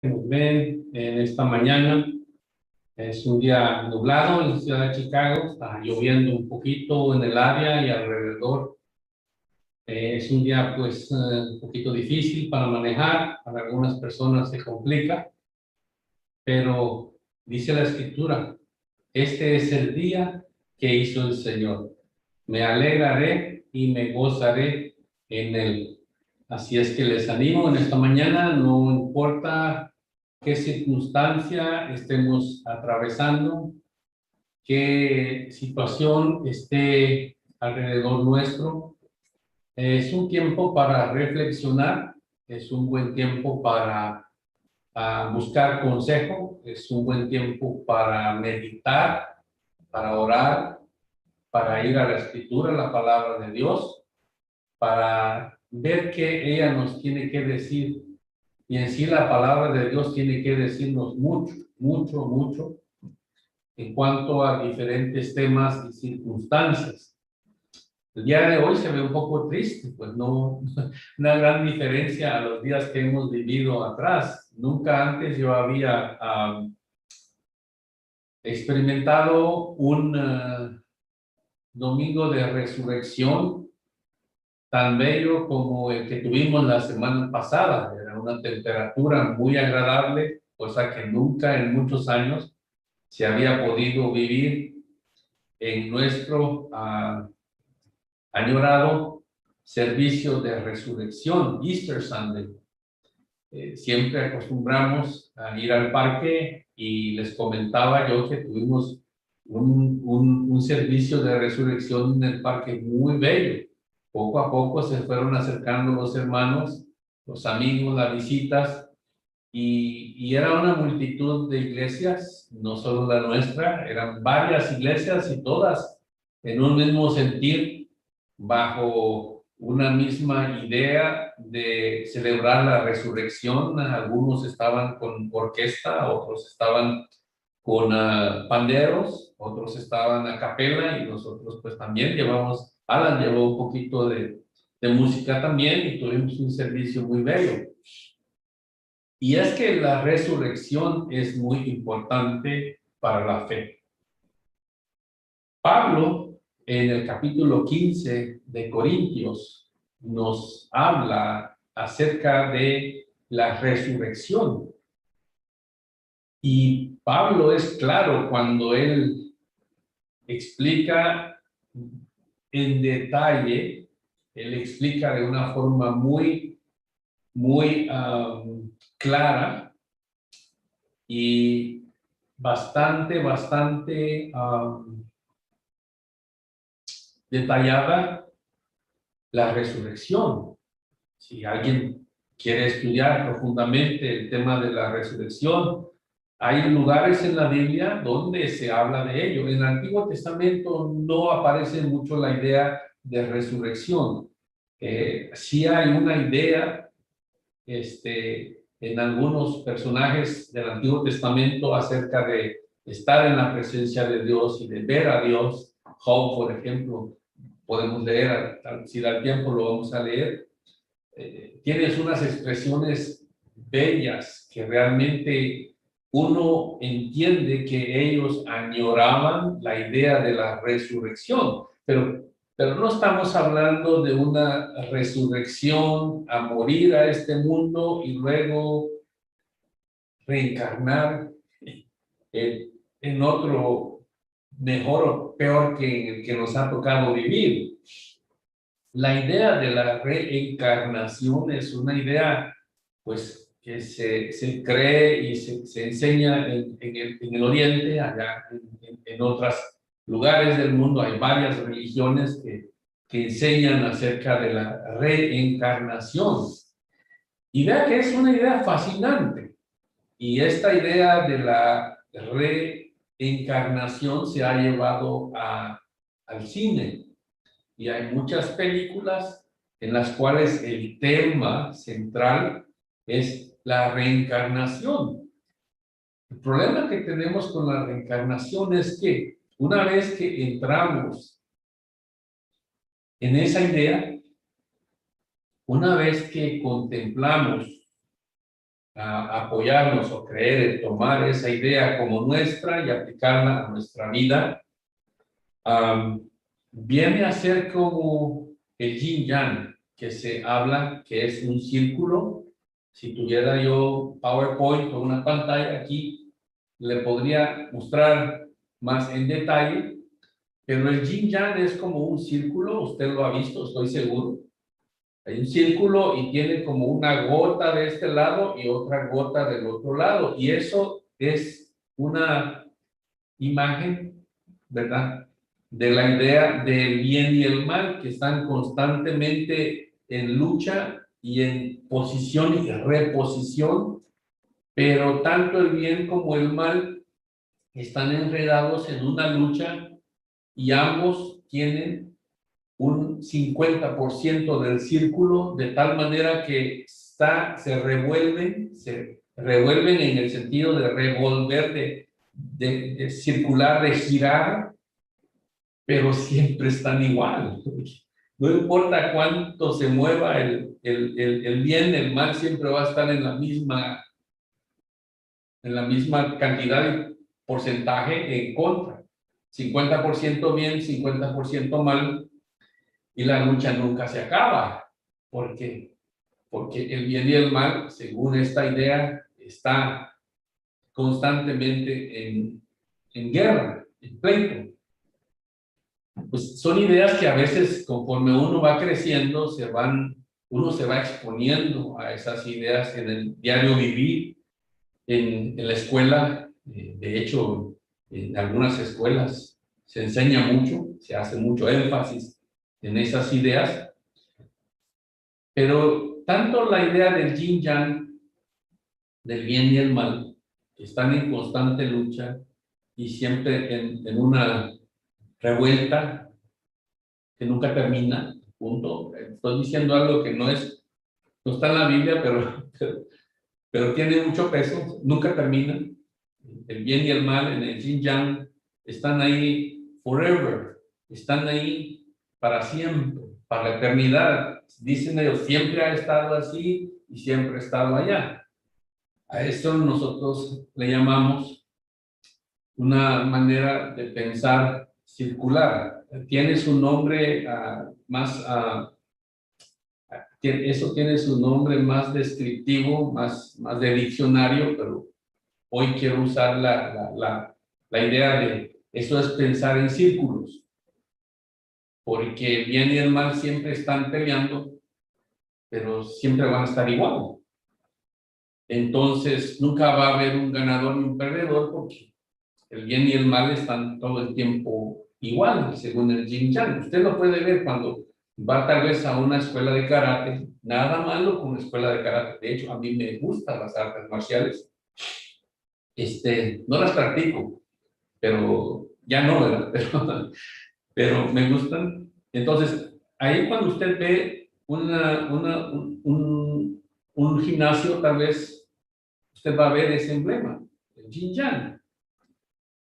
que nos ven en esta mañana. Es un día nublado en la ciudad de Chicago, está lloviendo un poquito en el área y alrededor. Es un día pues un poquito difícil para manejar, para algunas personas se complica, pero dice la Escritura, este es el día que hizo el Señor. Me alegraré y me gozaré en él. Así es que les animo en esta mañana, no importa qué circunstancia estemos atravesando, qué situación esté alrededor nuestro. Es un tiempo para reflexionar, es un buen tiempo para buscar consejo, es un buen tiempo para meditar, para orar, para ir a la Escritura, la palabra de Dios, para ver qué ella nos tiene que decir. Y en sí la palabra de Dios tiene que decirnos mucho, mucho, mucho en cuanto a diferentes temas y circunstancias. El día de hoy se ve un poco triste, pues no, una gran diferencia a los días que hemos vivido atrás. Nunca antes yo había experimentado un domingo de resurrección tan bello como el que tuvimos la semana pasada. Era una temperatura muy agradable, cosa que nunca en muchos años se había podido vivir en nuestro añorado servicio de resurrección, Easter Sunday. Siempre acostumbramos a ir al parque y les comentaba yo que tuvimos un servicio de resurrección en el parque muy bello. Poco a poco se fueron acercando los hermanos, los amigos, las visitas, y era una multitud de iglesias, no solo la nuestra, eran varias iglesias y todas en un mismo sentir, bajo una misma idea de celebrar la resurrección. Algunos estaban con orquesta, otros estaban con panderos, otros estaban a capela y nosotros pues también llevamos, Alan llevó un poquito de música también y tuvimos un servicio muy bello. Y es que la resurrección es muy importante para la fe. Pablo, en el capítulo 15 de Corintios, nos habla acerca de la resurrección. Y Pablo es claro cuando él explica en detalle, él explica de una forma muy clara y bastante detallada la resurrección. Si alguien quiere estudiar profundamente el tema de la resurrección, hay lugares en la Biblia donde se habla de ello. En el Antiguo Testamento no aparece mucho la idea de resurrección. Sí hay una idea en algunos personajes del Antiguo Testamento acerca de estar en la presencia de Dios y de ver a Dios. Job, por ejemplo, podemos leer, si da el tiempo lo vamos a leer. Tienes unas expresiones bellas que realmente uno entiende que ellos añoraban la idea de la resurrección, pero no estamos hablando de una resurrección a morir a este mundo y luego reencarnar en otro mejor o peor que el que nos ha tocado vivir. La idea de la reencarnación es una idea, pues, que se cree y se enseña en el Oriente, allá en otros lugares del mundo. Hay varias religiones que enseñan acerca de la reencarnación. Y vea que es una idea fascinante. Y esta idea de la reencarnación se ha llevado al cine. Y hay muchas películas en las cuales el tema central es la reencarnación. El problema que tenemos con la reencarnación es que una vez que entramos en esa idea, una vez que contemplamos a apoyarnos o creer, tomar esa idea como nuestra y aplicarla a nuestra vida, viene a ser como el yin yang, que se habla que es un círculo. Si tuviera yo PowerPoint o una pantalla aquí, le podría mostrar más en detalle, pero el yin yang es como un círculo, usted lo ha visto, estoy seguro. Hay un círculo y tiene como una gota de este lado y otra gota del otro lado, y eso es una imagen, ¿verdad?, de la idea del bien y el mal, que están constantemente en lucha y en posición y reposición, pero tanto el bien como el mal están enredados en una lucha y ambos tienen un 50% del círculo, de tal manera que se revuelven en el sentido de revolver, de circular, de girar, pero siempre están igual. No importa cuánto se mueva el bien, el mal siempre va a estar en la misma cantidad y porcentaje en contra. 50% bien, 50% mal, y la lucha nunca se acaba. ¿Por qué? Porque el bien y el mal, según esta idea, está constantemente en guerra, en pleito. Pues son ideas que a veces, conforme uno va creciendo, uno se va exponiendo a esas ideas en el diario vivir, en la escuela. De hecho, en algunas escuelas se enseña mucho, se hace mucho énfasis en esas ideas, pero tanto la idea del yin yang, del bien y el mal, están en constante lucha y siempre en una revuelta que nunca termina, punto. Estoy diciendo algo que no está en la Biblia, pero tiene mucho peso, nunca termina. El bien y el mal en el yin yang están ahí forever, están ahí para siempre, para la eternidad. Dicen ellos, siempre ha estado así y siempre ha estado allá. A eso nosotros le llamamos una manera de pensar circular. Tiene su nombre eso tiene su nombre más descriptivo, más de diccionario, pero hoy quiero usar la idea de eso es pensar en círculos, porque el bien y el mal siempre están peleando, pero siempre van a estar igual. Entonces, nunca va a haber un ganador ni un perdedor, porque el bien y el mal están todo el tiempo igual, según el yin yang. Usted lo puede ver cuando va tal vez a una escuela de karate. Nada malo con una escuela de karate. De hecho, a mí me gustan las artes marciales. No las practico, pero ya no, ¿verdad? Pero me gustan. Entonces, ahí cuando usted ve un gimnasio, tal vez usted va a ver ese emblema, el yin yang.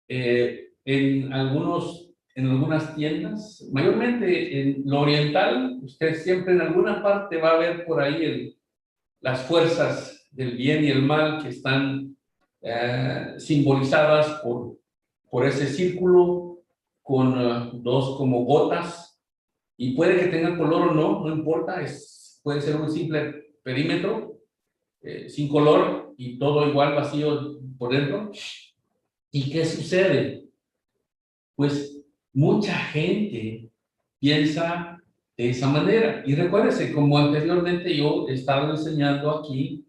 En algunas tiendas, mayormente en lo oriental, usted siempre en alguna parte va a ver por ahí las fuerzas del bien y el mal que están simbolizadas por ese círculo con dos como gotas, y puede que tenga color o no, no importa, puede ser un simple perímetro sin color y todo igual vacío por dentro. ¿Y qué sucede? Pues mucha gente piensa de esa manera. Y recuérdese, como anteriormente yo he estado enseñando aquí,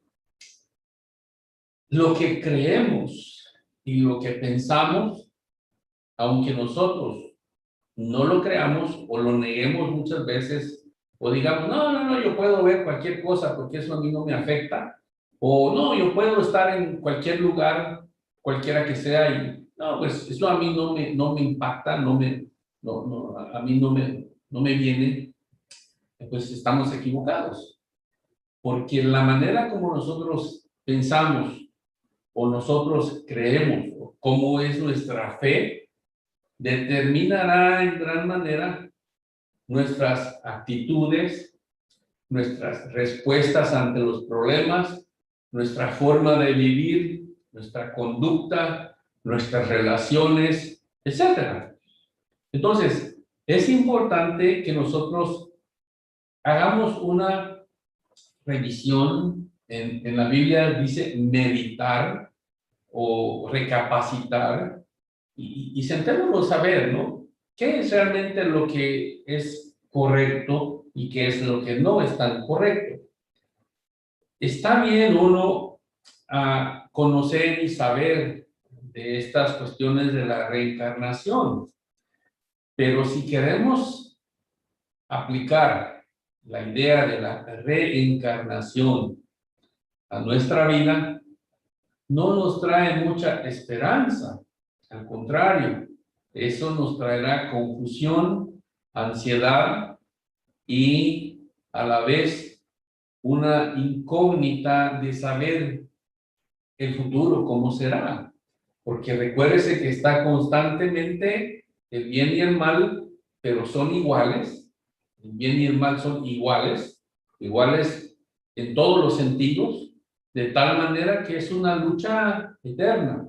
lo que creemos y lo que pensamos, aunque nosotros no lo creamos o lo neguemos muchas veces, o digamos, no, yo puedo ver cualquier cosa porque eso a mí no me afecta, o no, yo puedo estar en cualquier lugar, cualquiera que sea, y no, pues eso a mí no me impacta, a mí no me viene, pues estamos equivocados, porque la manera como nosotros pensamos o nosotros creemos, o cómo es nuestra fe, determinará en gran manera nuestras actitudes, nuestras respuestas ante los problemas nuestra forma de vivir, nuestra conducta, nuestras relaciones, etc. Entonces, es importante que nosotros hagamos una revisión. En la Biblia dice meditar o recapacitar y sentémonos a ver, ¿no? ¿Qué es realmente lo que es correcto y qué es lo que no es tan correcto? Está bien uno conocer y saber de estas cuestiones de la reencarnación, pero si queremos aplicar la idea de la reencarnación a nuestra vida, no nos trae mucha esperanza. Al contrario, eso nos traerá confusión, ansiedad y a la vez una incógnita de saber el futuro cómo será. Porque recuérdese que está constantemente el bien y el mal, pero son iguales. El bien y el mal son iguales, iguales en todos los sentidos, de tal manera que es una lucha eterna.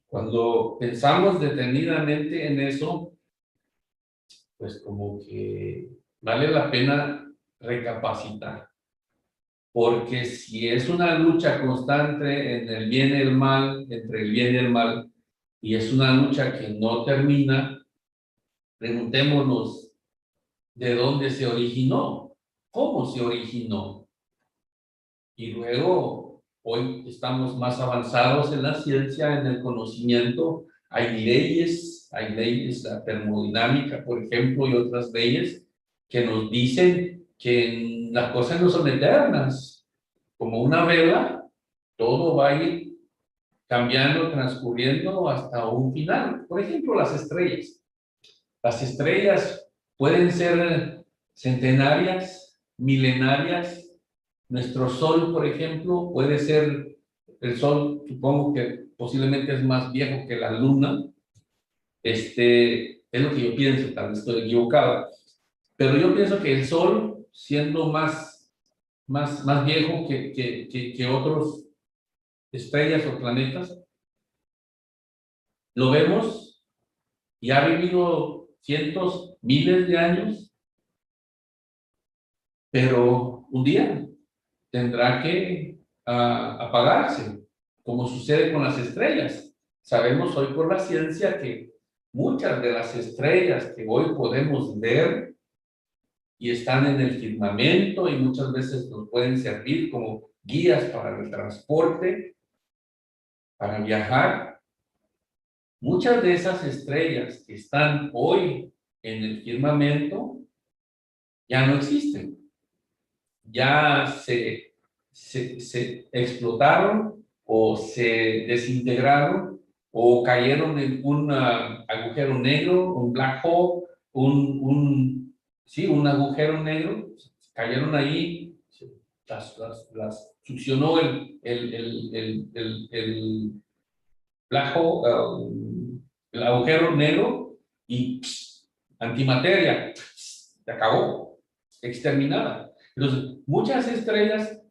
Cuando pensamos detenidamente en eso, pues como que vale la pena recapacitar. Porque si es una lucha constante en el bien y el mal, entre el bien y el mal, y es una lucha que no termina, preguntémonos de dónde se originó, cómo se originó. Y luego, hoy estamos más avanzados en la ciencia, en el conocimiento. Hay leyes, la termodinámica, por ejemplo, y otras leyes que nos dicen que las cosas no son eternas. Como una vela, todo va a ir cambiando, transcurriendo hasta un final. Por ejemplo, las estrellas. Las estrellas pueden ser centenarias, milenarias. Nuestro Sol, por ejemplo, puede ser, el Sol, supongo que posiblemente es más viejo que la Luna. Es lo que yo pienso, tal vez estoy equivocado. Pero yo pienso que el Sol, siendo más viejo que otros estrellas o planetas, lo vemos y ha vivido cientos, miles de años, pero un día tendrá que apagarse, como sucede con las estrellas. Sabemos hoy por la ciencia que muchas de las estrellas que hoy podemos ver y están en el firmamento y muchas veces nos pueden servir como guías para el transporte, para viajar. Muchas de esas estrellas que están hoy en el firmamento ya no existen. Ya se explotaron o se desintegraron o cayeron en un agujero negro, un black hole, sí, un agujero negro, cayeron ahí, las succionó el black hole, el agujero negro y antimateria, se acabó, exterminada. Entonces, muchas estrellas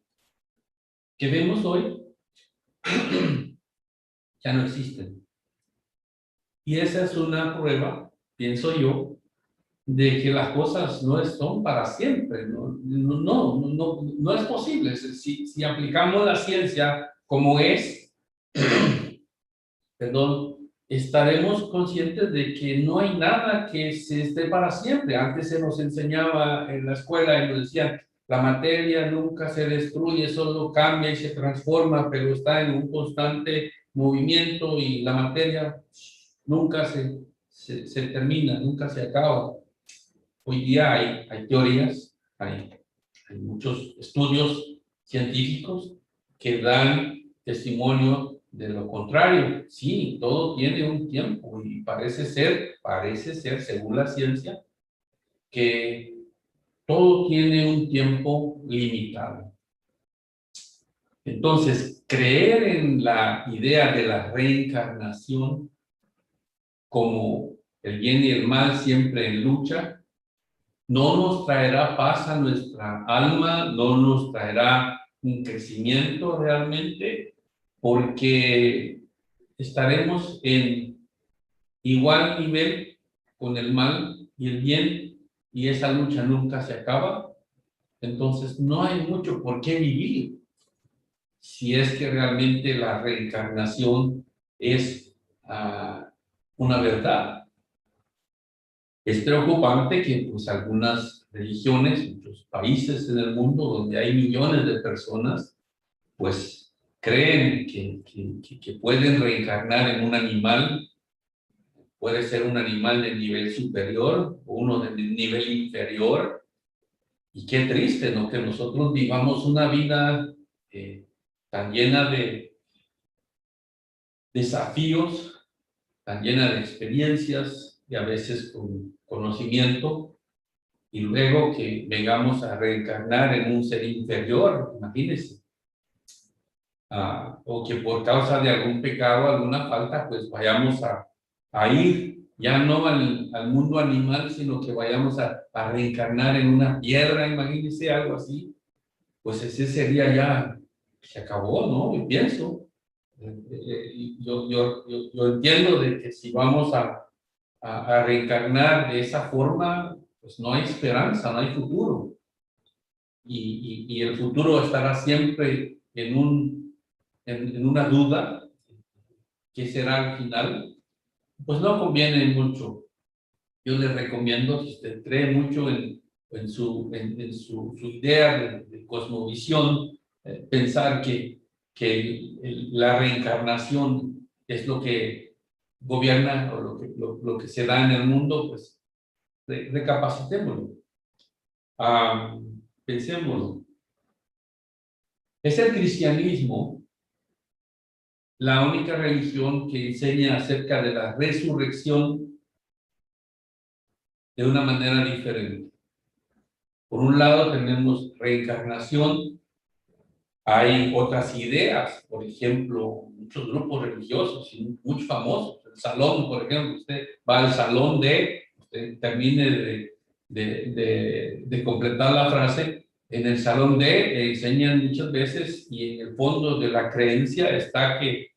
que vemos hoy ya no existen. Y esa es una prueba, pienso yo, de que las cosas no son para siempre. No es posible. Si aplicamos la ciencia como es, perdón, estaremos conscientes de que no hay nada que se esté para siempre. Antes se nos enseñaba en la escuela y nos decían, la materia nunca se destruye, solo cambia y se transforma, pero está en un constante movimiento y la materia nunca se termina, nunca se acaba. Hoy día hay teorías, hay muchos estudios científicos que dan testimonio de lo contrario. Sí, todo tiene un tiempo y parece ser, según la ciencia, que todo tiene un tiempo limitado. Entonces, creer en la idea de la reencarnación como el bien y el mal siempre en lucha, no nos traerá paz a nuestra alma, no nos traerá un crecimiento realmente, porque estaremos en igual nivel con el mal y el bien, y esa lucha nunca se acaba. Entonces no hay mucho por qué vivir si es que realmente la reencarnación es una verdad. Es preocupante que pues algunas religiones, muchos países en el mundo donde hay millones de personas, pues creen que pueden reencarnar en un animal. Puede ser un animal de nivel superior o uno de nivel inferior. Y qué triste, ¿no? Que nosotros vivamos una vida tan llena de desafíos, tan llena de experiencias y a veces con conocimiento, y luego que vengamos a reencarnar en un ser inferior, imagínense. O que por causa de algún pecado, alguna falta, pues vayamos a ir ya no al mundo animal, sino que vayamos a reencarnar en una piedra, imagínense algo así. Pues ese sería ya, se acabó, ¿no? Y pienso. Yo entiendo de que si vamos a reencarnar de esa forma, pues no hay esperanza, no hay futuro. Y el futuro estará siempre en una duda, ¿qué será al final? Pues no conviene mucho. Yo les recomiendo, si usted cree mucho en su idea de cosmovisión, pensar que la reencarnación es lo que gobierna o lo que se da en el mundo, pues recapacitémoslo. Pensémoslo. Es el cristianismo la única religión que enseña acerca de la resurrección de una manera diferente. Por un lado tenemos reencarnación, hay otras ideas, por ejemplo, muchos grupos religiosos y muy famosos. El salón, por ejemplo, usted va al salón usted termine de completar la frase, en el salón enseñan muchas veces, y en el fondo de la creencia está que,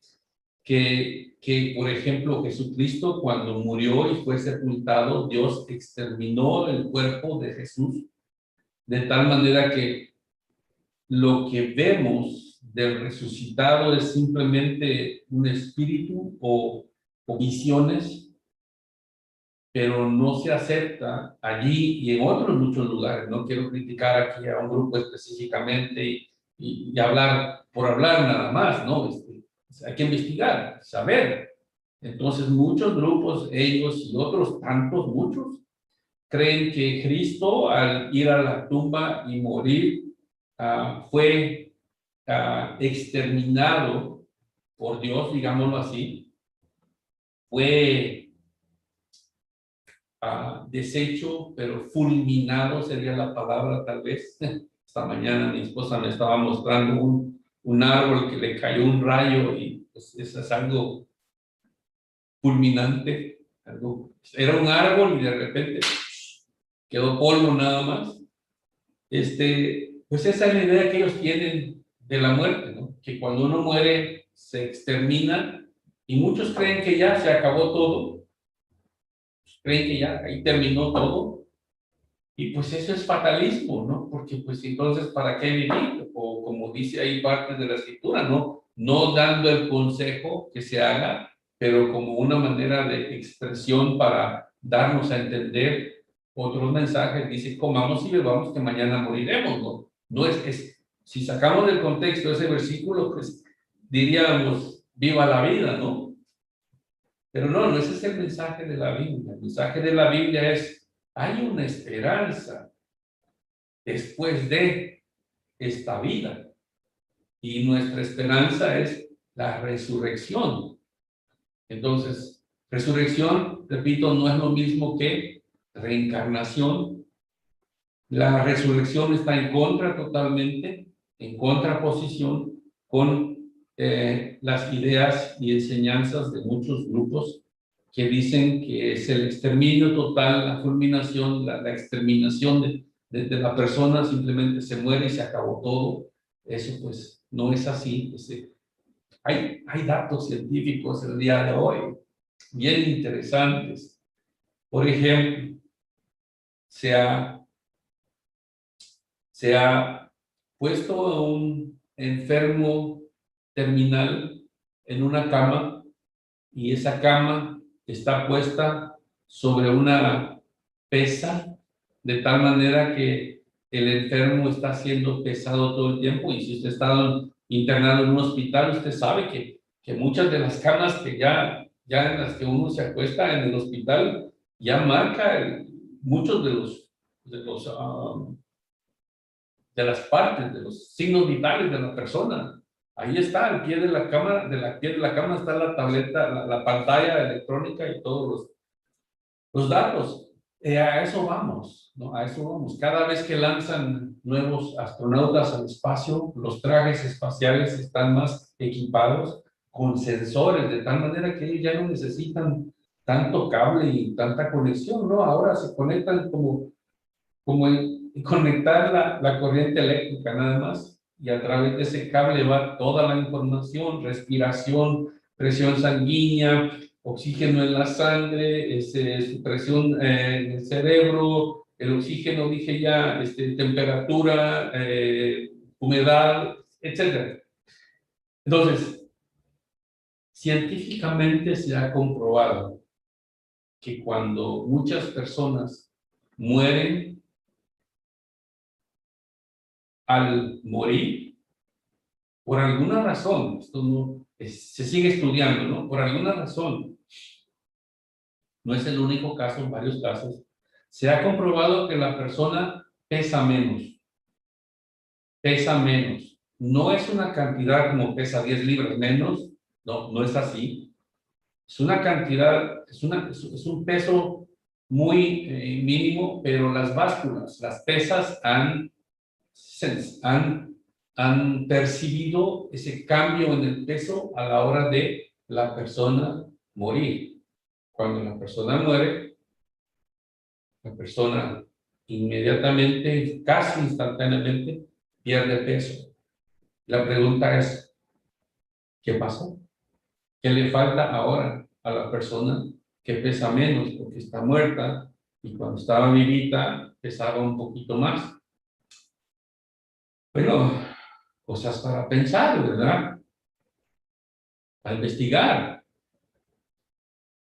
por ejemplo, Jesucristo, cuando murió y fue sepultado, Dios exterminó el cuerpo de Jesús, de tal manera que lo que vemos del resucitado es simplemente un espíritu o visiones, pero no se acepta allí y en otros muchos lugares. No quiero criticar aquí a un grupo específicamente y hablar por hablar nada más, ¿no? Hay que investigar, saber. Entonces, muchos grupos, ellos y otros tantos, muchos, creen que Cristo, al ir a la tumba y morir, fue exterminado por Dios, digámoslo así, fue deshecho, pero fulminado sería la palabra tal vez. Esta mañana mi esposa me estaba mostrando un árbol que le cayó un rayo y pues, eso es algo fulminante. Era un árbol y de repente quedó polvo nada más. Pues esa es la idea que ellos tienen de la muerte, ¿no? Que cuando uno muere se extermina y muchos creen que ya se acabó todo, creen que ya ahí terminó todo, y pues eso es fatalismo, ¿no? Porque pues entonces ¿para qué vivir? O como dice ahí parte de la escritura, ¿no? No dando el consejo que se haga, pero como una manera de expresión para darnos a entender otros mensajes. Dice, comamos y bebamos que mañana moriremos, ¿no? No si sacamos del contexto ese versículo, pues diríamos, viva la vida, ¿no? Pero no ese es el mensaje de la Biblia. El mensaje de la Biblia es, hay una esperanza después de esta vida. Y nuestra esperanza es la resurrección. Entonces, resurrección, repito, no es lo mismo que reencarnación. La resurrección está en contra totalmente, en contraposición con las ideas y enseñanzas de muchos grupos que dicen que es el exterminio total, la fulminación, la exterminación de la persona, simplemente se muere y se acabó todo. eso pues no es así. Pues, hay datos científicos el día de hoy bien interesantes. Por ejemplo, se ha puesto a un enfermo terminal en una cama y esa cama está puesta sobre una pesa de tal manera que el enfermo está siendo pesado todo el tiempo. Y si usted está internado en un hospital, usted sabe que muchas de las camas que ya en las que uno se acuesta en el hospital ya marca muchos de las partes, de los signos vitales de la persona. Ahí está, al pie de la cama, pie de la cama está la tableta, la pantalla electrónica y todos los datos. A eso vamos, ¿no? A eso vamos. Cada vez que lanzan nuevos astronautas al espacio, los trajes espaciales están más equipados con sensores, de tal manera que ellos ya no necesitan tanto cable y tanta conexión, ¿no? Ahora se conectan como conectar la corriente eléctrica nada más, y a través de ese cable va toda la información: respiración, presión sanguínea, oxígeno en la sangre, su presión en el cerebro, el oxígeno, dije ya, temperatura, humedad, etcétera. Entonces, científicamente se ha comprobado que cuando muchas personas mueren, al morir, por alguna razón, esto no, se sigue estudiando, ¿no? Por alguna razón, no es el único caso, en varios casos, se ha comprobado que la persona pesa menos, pesa menos. No es una cantidad como pesa 10 libras menos, no, no es así. Es una cantidad, es un peso muy mínimo, pero las básculas, las pesas han percibido ese cambio en el peso a la hora de la persona morir. Cuando la persona muere, la persona inmediatamente, casi instantáneamente, pierde peso. La pregunta es, ¿qué pasó? ¿Qué le falta ahora a la persona que pesa menos porque está muerta y cuando estaba vivita pesaba un poquito más? Bueno, cosas para pensar, ¿verdad? Para investigar.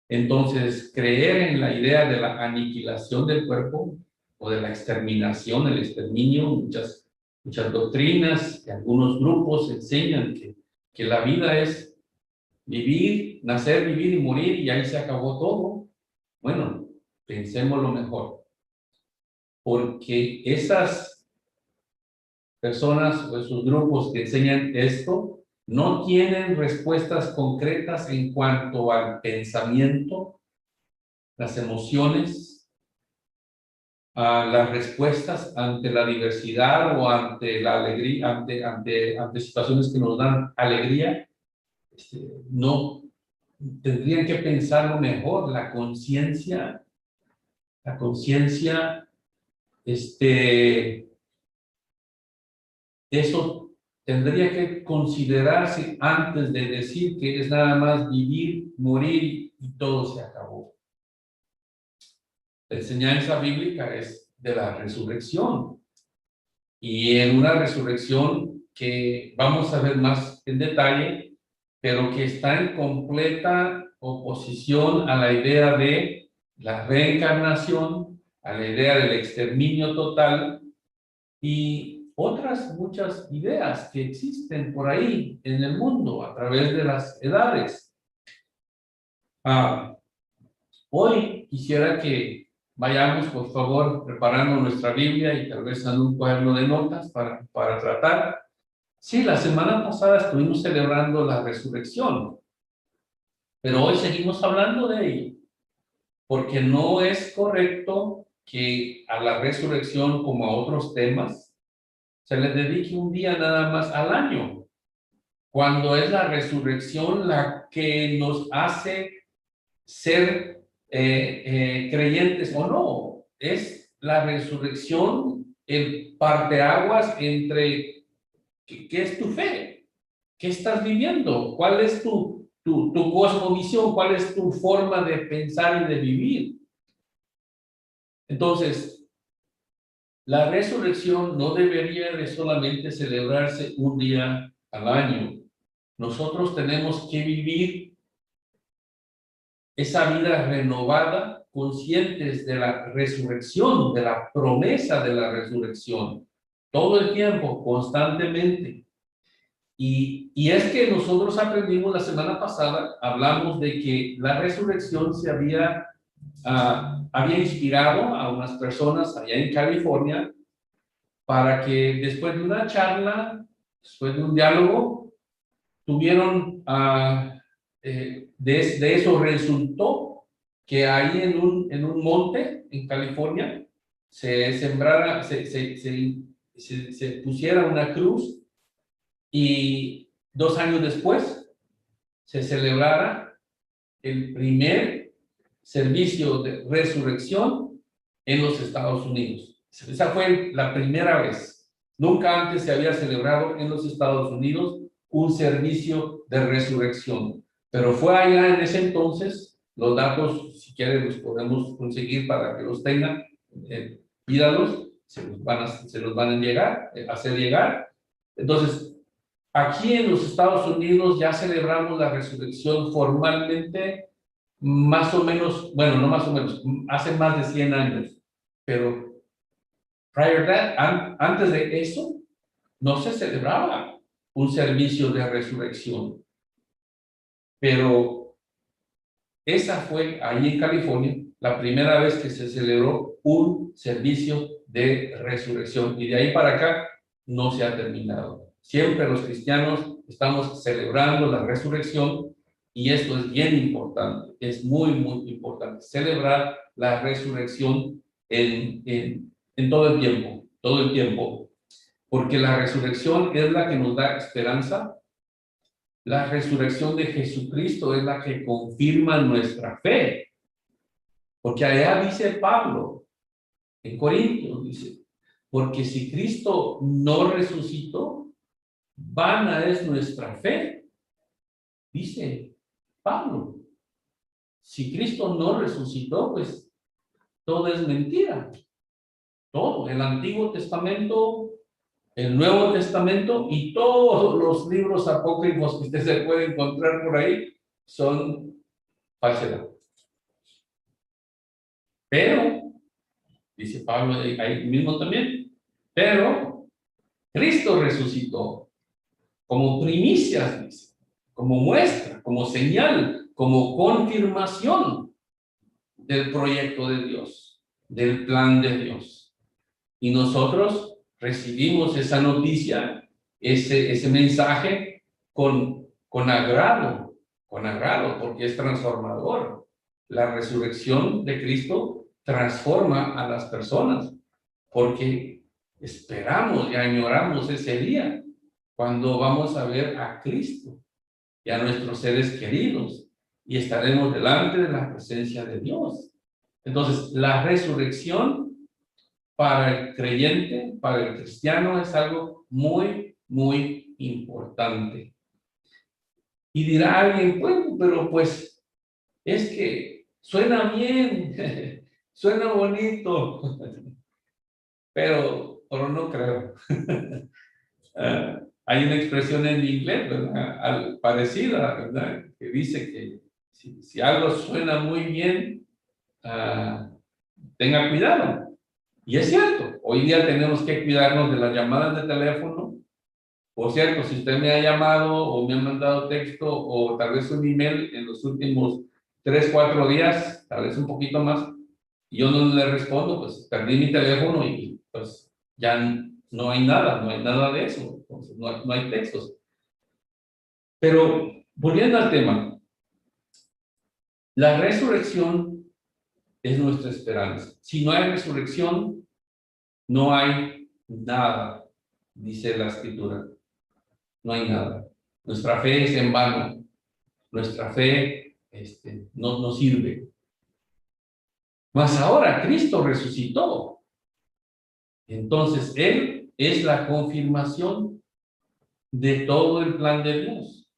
Entonces, creer en la idea de la aniquilación del cuerpo o de la exterminación, el exterminio, muchas doctrinas y algunos grupos enseñan que la vida es vivir, nacer, vivir y morir y ahí se acabó todo. Bueno, pensemos lo mejor, porque esas personas o esos grupos que enseñan esto no tienen respuestas concretas en cuanto al pensamiento, las emociones, a las respuestas ante la diversidad o ante la alegría, ante situaciones que nos dan alegría. No, tendrían que pensarlo mejor. La conciencia, eso tendría que considerarse antes de decir que es nada más vivir, morir y todo se acabó. La enseñanza bíblica es de la resurrección, y en una resurrección que vamos a ver más en detalle, pero que está en completa oposición a la idea de la reencarnación, a la idea del exterminio total y otras muchas ideas que existen por ahí en el mundo a través de las edades. Hoy quisiera que vayamos, por favor, preparando nuestra Biblia y tal vez en un cuaderno de notas para tratar. Sí, la semana pasada estuvimos celebrando la resurrección, pero hoy seguimos hablando de ella, porque no es correcto que a la resurrección, como a otros temas, se le dedique un día nada más al año, cuando es la resurrección la que nos hace ser creyentes o no. Es la resurrección el parteaguas entre ¿Qué es tu fe? ¿Qué estás viviendo? ¿Cuál es tu cosmovisión? ¿Cuál es tu forma de pensar y de vivir? Entonces, la resurrección no debería de solamente celebrarse un día al año. Nosotros tenemos que vivir esa vida renovada, conscientes de la resurrección, de la promesa de la resurrección, todo el tiempo, constantemente. Y es que nosotros aprendimos la semana pasada, hablamos de que la resurrección se había inspirado a unas personas allá en California para que después de una charla, después de un diálogo, tuvieron, de eso resultó que ahí en un monte en California se sembrara, se pusiera una cruz y 2 años después se celebrara el primer servicio de resurrección en los Estados Unidos. Esa fue la primera vez. Nunca antes se había celebrado en los Estados Unidos un servicio de resurrección. Pero fue allá en ese entonces, los datos, si quieren, los podemos conseguir para que los tengan, pídalos, se los van a llegar, hacer llegar. Entonces, aquí en los Estados Unidos ya celebramos la resurrección formalmente, más o menos, bueno, no más o menos, hace más de 100 años, pero prior to that, antes de eso, no se celebraba un servicio de resurrección. Pero esa fue ahí en California la primera vez que se celebró un servicio de resurrección. Y de ahí para acá no se ha terminado. Siempre los cristianos estamos celebrando la resurrección y esto es bien importante. Es muy, muy importante celebrar la resurrección en todo el tiempo, todo el tiempo. Porque la resurrección es la que nos da esperanza. La resurrección de Jesucristo es la que confirma nuestra fe. Porque allá dice Pablo, en Corintios, dice, porque si Cristo no resucitó, vana es nuestra fe. Dice Pablo, si Cristo no resucitó, pues todo es mentira. Todo, el Antiguo Testamento, el Nuevo Testamento y todos los libros apócrifos que usted se puede encontrar por ahí son falsedad. Pero, dice Pablo ahí mismo también, pero Cristo resucitó como primicias, dice, como muestra, como señal, como confirmación del proyecto de Dios, del plan de Dios. Y nosotros recibimos esa noticia, ese mensaje con agrado, porque es transformador. La resurrección de Cristo transforma a las personas, porque esperamos y añoramos ese día cuando vamos a ver a Cristo y a nuestros seres queridos y estaremos delante de la presencia de Dios. Entonces, la resurrección para el creyente, para el cristiano, es algo muy, muy importante. Y dirá alguien, bueno, pero pues es que suena bien, suena bonito, pero no creo. Hay una expresión en inglés, ¿verdad? Parecida, ¿verdad? Que dice que si algo suena muy bien, tenga cuidado. Y es cierto, hoy día tenemos que cuidarnos de las llamadas de teléfono. Por cierto, si usted me ha llamado o me ha mandado texto o tal vez un email en los últimos 3, 4 días, tal vez un poquito más, y yo no le respondo, pues perdí mi teléfono y pues ya no hay nada de eso. Entonces, no hay textos. Pero volviendo al tema, la resurrección es nuestra esperanza. Si no hay resurrección, no hay nada, dice la Escritura. No hay nada. Nuestra fe es en vano. Nuestra fe no sirve. Mas ahora Cristo resucitó. Entonces, Él es la confirmación de todo el plan de Dios.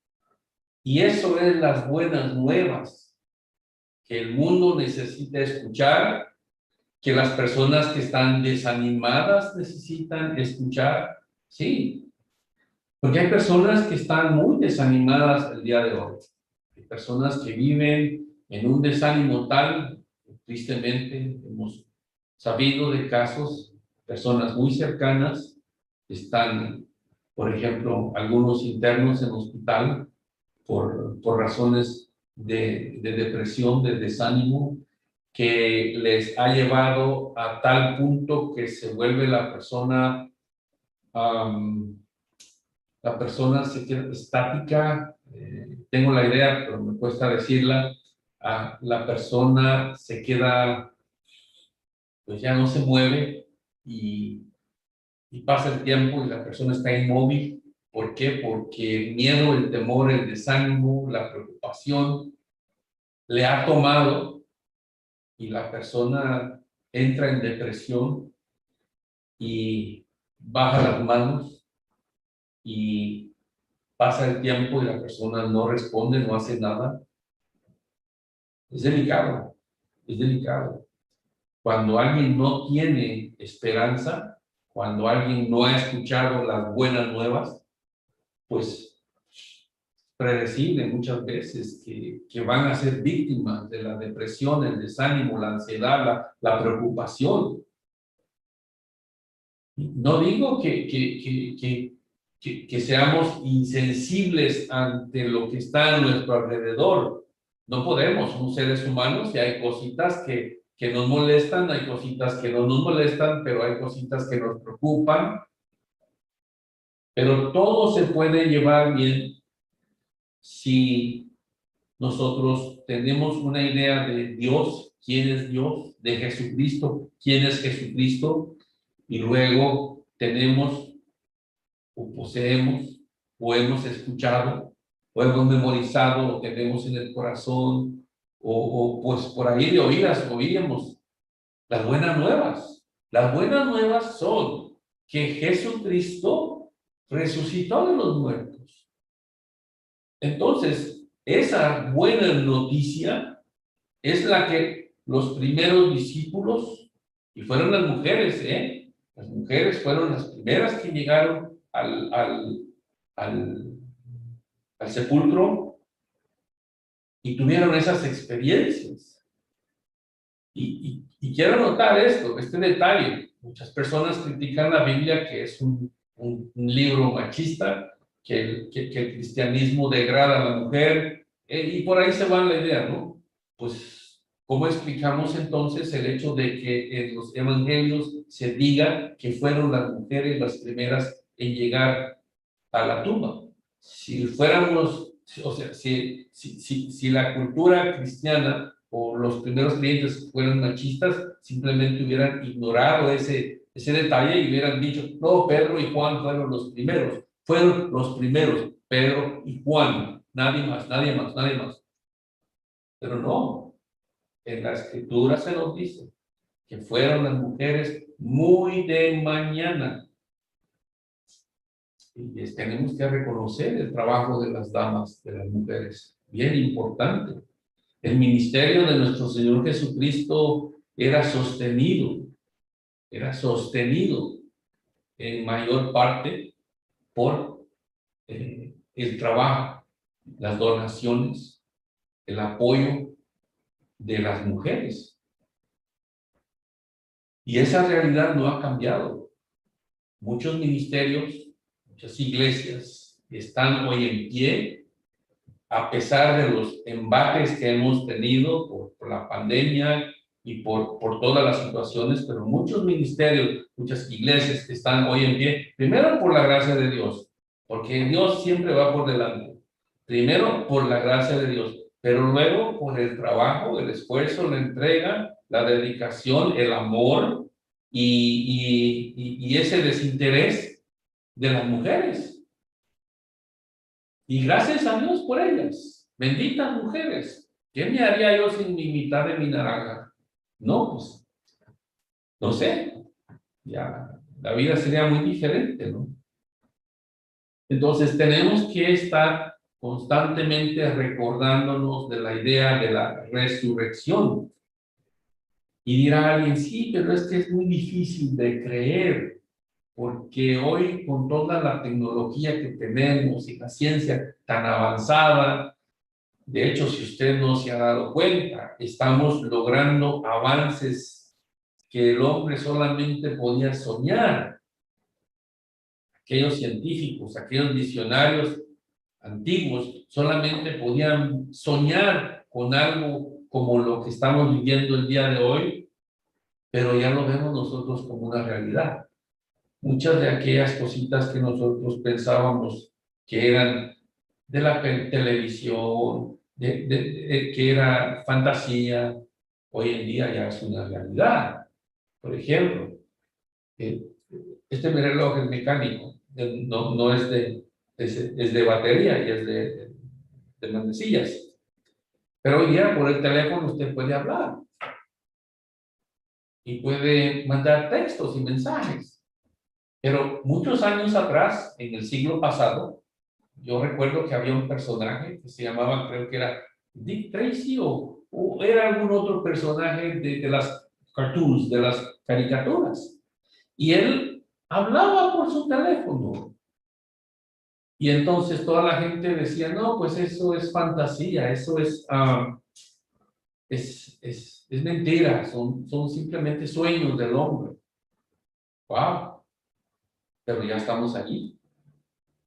Y eso es las buenas nuevas que el mundo necesita escuchar, que las personas que están desanimadas necesitan escuchar. Sí, porque hay personas que están muy desanimadas el día de hoy. Hay personas que viven en un desánimo tal, tristemente, hemos sabido de casos, personas muy cercanas, están, por ejemplo, algunos internos en hospital por razones de depresión, de desánimo, que les ha llevado a tal punto que se vuelve la persona se queda estática, tengo la idea, pero me cuesta decirla, la persona se queda, pues ya no se mueve y, y pasa el tiempo y la persona está inmóvil. ¿Por qué? Porque el miedo, el temor, el desánimo, la preocupación le ha tomado y la persona entra en depresión y baja las manos y pasa el tiempo y la persona no responde, no hace nada. Es delicado, es delicado. Cuando alguien no tiene esperanza, cuando alguien no ha escuchado las buenas nuevas, pues predecible muchas veces que van a ser víctimas de la depresión, el desánimo, la ansiedad, la preocupación. No digo que seamos insensibles ante lo que está a nuestro alrededor. No podemos, somos seres humanos y hay cositas que nos molestan, hay cositas que no nos molestan, pero hay cositas que nos preocupan. Pero todo se puede llevar bien si nosotros tenemos una idea de Dios, quién es Dios, de Jesucristo, quién es Jesucristo, y luego tenemos o poseemos, o hemos escuchado, o hemos memorizado, o tenemos en el corazón, o pues por ahí de oídas oímos las buenas nuevas. Las buenas nuevas son que Jesucristo resucitó de los muertos. Entonces, esa buena noticia es la que los primeros discípulos, y fueron las mujeres, las mujeres fueron las primeras que llegaron al, al sepulcro y tuvieron esas experiencias. Y quiero notar este detalle. Muchas personas critican la Biblia, que es un libro machista, que el cristianismo degrada a la mujer, y por ahí se va la idea, ¿no? Pues, ¿cómo explicamos entonces el hecho de que en los evangelios se diga que fueron las mujeres las primeras en llegar a la tumba? Si fuéramos, o sea, si la cultura cristiana o los primeros creyentes fueran machistas, simplemente hubieran ignorado ese detalle y hubieran dicho, no, Pedro y Juan fueron los primeros, Pedro y Juan, nadie más, nadie más, nadie más. Pero no, en la escritura se nos dice que fueron las mujeres muy de mañana. Y tenemos que reconocer el trabajo de las damas, de las mujeres, bien importante. El ministerio de nuestro Señor Jesucristo era sostenido en mayor parte por el trabajo, las donaciones, el apoyo de las mujeres. Y esa realidad no ha cambiado. Muchos ministerios, muchas iglesias están hoy en pie a pesar de los embates que hemos tenido por la pandemia y por todas las situaciones, pero muchos ministerios, muchas iglesias están hoy en pie, primero por la gracia de Dios, porque Dios siempre va por delante. Primero por la gracia de Dios, pero luego por el trabajo, el esfuerzo, la entrega, la dedicación, el amor y ese desinterés de las mujeres. Y gracias a Dios por ellas. Benditas mujeres. ¿Qué me haría yo sin mi mitad de mi naranja? No, pues, no sé. Ya, la vida sería muy diferente, ¿no? Entonces tenemos que estar constantemente recordándonos de la idea de la resurrección. Y dirá alguien, sí, pero es que es muy difícil de creer, porque hoy con toda la tecnología que tenemos y la ciencia tan avanzada, de hecho, si usted no se ha dado cuenta, estamos logrando avances que el hombre solamente podía soñar. Aquellos científicos, aquellos visionarios antiguos, solamente podían soñar con algo como lo que estamos viviendo el día de hoy, pero ya lo vemos nosotros como una realidad. Muchas de aquellas cositas que nosotros pensábamos que eran de la televisión, que era fantasía, hoy en día ya es una realidad. Por ejemplo, eh, este mi reloj es mecánico, no es es de batería y es de manecillas. Pero hoy día por el teléfono usted puede hablar y puede mandar textos y mensajes. Pero muchos años atrás, en el siglo pasado, yo recuerdo que había un personaje que se llamaba, creo que era Dick Tracy o era algún otro personaje de las cartoons, de las caricaturas. Y él hablaba por su teléfono. Y entonces toda la gente decía, no, pues eso es fantasía, eso es mentira, son simplemente sueños del hombre. Wow, pero ya estamos allí.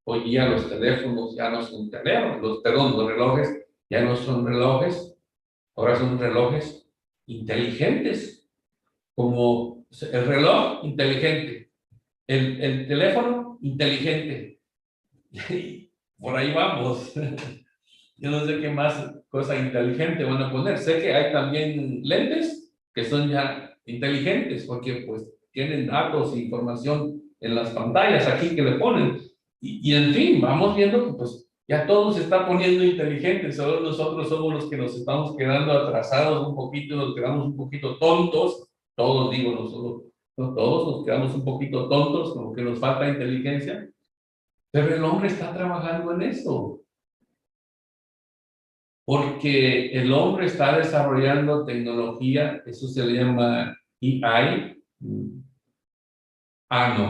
Hoy día los teléfonos ya no son teléfonos, los relojes ya no son relojes, ahora son relojes inteligentes, como el reloj inteligente, el teléfono inteligente. Por ahí vamos. Yo no sé qué más cosa inteligente van a poner. Sé que hay también lentes que son ya inteligentes porque pues tienen datos e información en las pantallas aquí que le ponen. Y en fin, vamos viendo que pues ya todo se está poniendo inteligente, solo nosotros somos los que nos estamos quedando atrasados un poquito, nos quedamos un poquito tontos, todos digo, no solo, no todos nos quedamos un poquito tontos, como que nos falta inteligencia, pero el hombre está trabajando en eso. Porque el hombre está desarrollando tecnología, eso se le llama EI. No,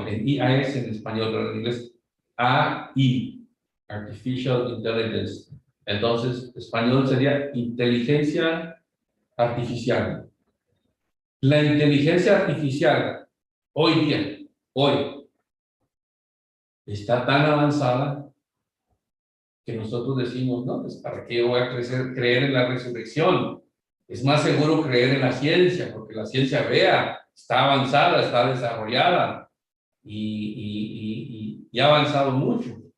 en EI es en español, pero en inglés AI, Artificial Intelligence. Entonces, español sería inteligencia artificial. La inteligencia artificial, hoy, está tan avanzada que nosotros decimos, no, pues ¿para qué voy a creer en la resurrección? Es más seguro creer en la ciencia, porque la ciencia vea, está avanzada, está desarrollada y ha avanzado mucho. El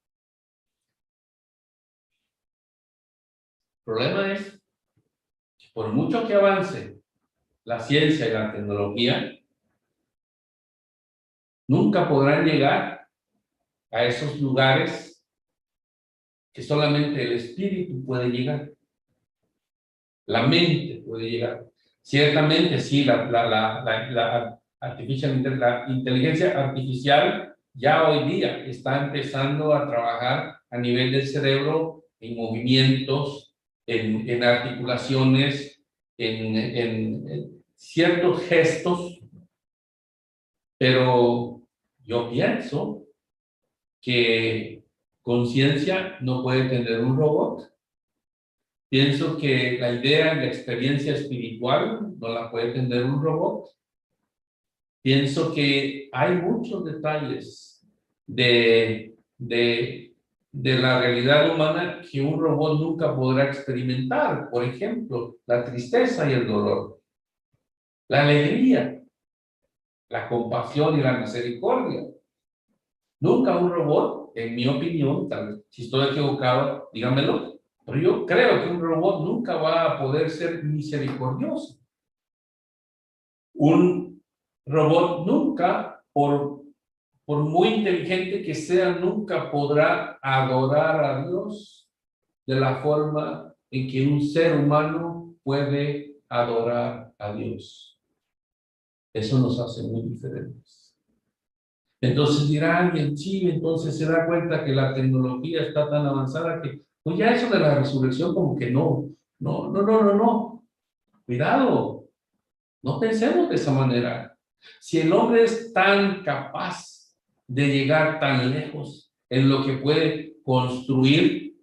problema es que por mucho que avance la ciencia y la tecnología, nunca podrán llegar a esos lugares que solamente el espíritu puede llegar. La mente puede llegar. Ciertamente, sí, la inteligencia artificial ya hoy día está empezando a trabajar a nivel del cerebro en movimientos, en articulaciones, en ciertos gestos, pero yo pienso que conciencia no puede tener un robot. Pienso que la idea de experiencia espiritual no la puede tener un robot. Pienso que hay muchos detalles de la realidad humana que un robot nunca podrá experimentar. Por ejemplo, la tristeza y el dolor, la alegría, la compasión y la misericordia. Nunca un robot, en mi opinión, tal vez, si estoy equivocado, dígamelo, pero yo creo que un robot nunca va a poder ser misericordioso. Un robot nunca, por muy inteligente que sea, nunca podrá adorar a Dios de la forma en que un ser humano puede adorar a Dios. Eso nos hace muy diferentes. Entonces dirá alguien, sí, entonces se da cuenta que la tecnología está tan avanzada que, pues ya eso de la resurrección como que no. Cuidado, no pensemos de esa manera. Si el hombre es tan capaz de llegar tan lejos en lo que puede construir.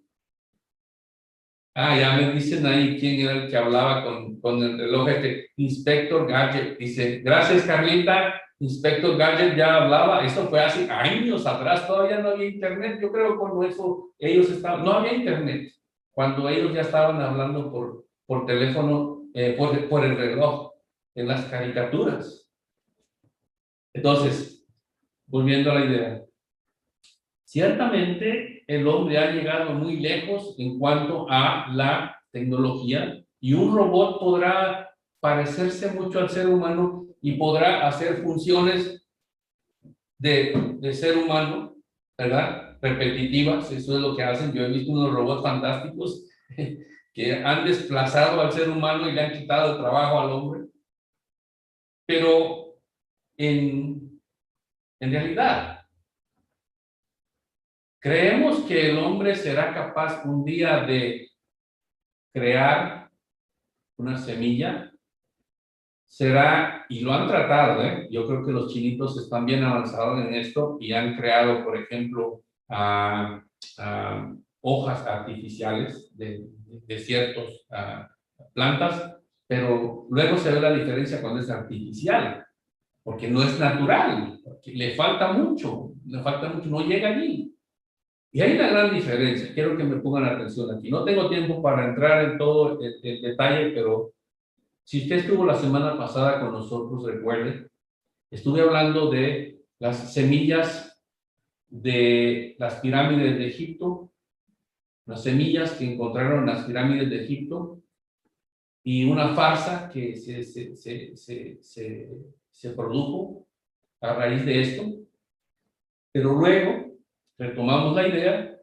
Ya me dicen ahí quién era el que hablaba con el reloj este, Inspector Gadget. Dice, gracias Carlita, Inspector Gadget ya hablaba, eso fue hace años atrás, todavía no había internet, yo creo cuando eso, ellos estaban, no había internet, cuando ellos ya estaban hablando por teléfono, por el reloj, en las caricaturas. Entonces, volviendo a la idea, ciertamente el hombre ha llegado muy lejos en cuanto a la tecnología y un robot podrá parecerse mucho al ser humano y podrá hacer funciones de ser humano, ¿verdad? Repetitivas, eso es lo que hacen. Yo he visto unos robots fantásticos que han desplazado al ser humano y le han quitado el trabajo al hombre. Pero en realidad, creemos que el hombre será capaz un día de crear una semilla. Será, y lo han tratado, yo creo que los chinitos están bien avanzados en esto y han creado, por ejemplo, hojas artificiales de ciertas plantas, pero luego se ve la diferencia cuando es artificial, porque no es natural, porque le falta mucho, no llega allí. Y hay una gran diferencia, quiero que me pongan atención aquí. No tengo tiempo para entrar en todo el detalle, pero si usted estuvo la semana pasada con nosotros, recuerde, estuve hablando de las semillas de las pirámides de Egipto, las semillas que encontraron en las pirámides de Egipto, y una farsa que se produjo a raíz de esto. Pero luego retomamos la idea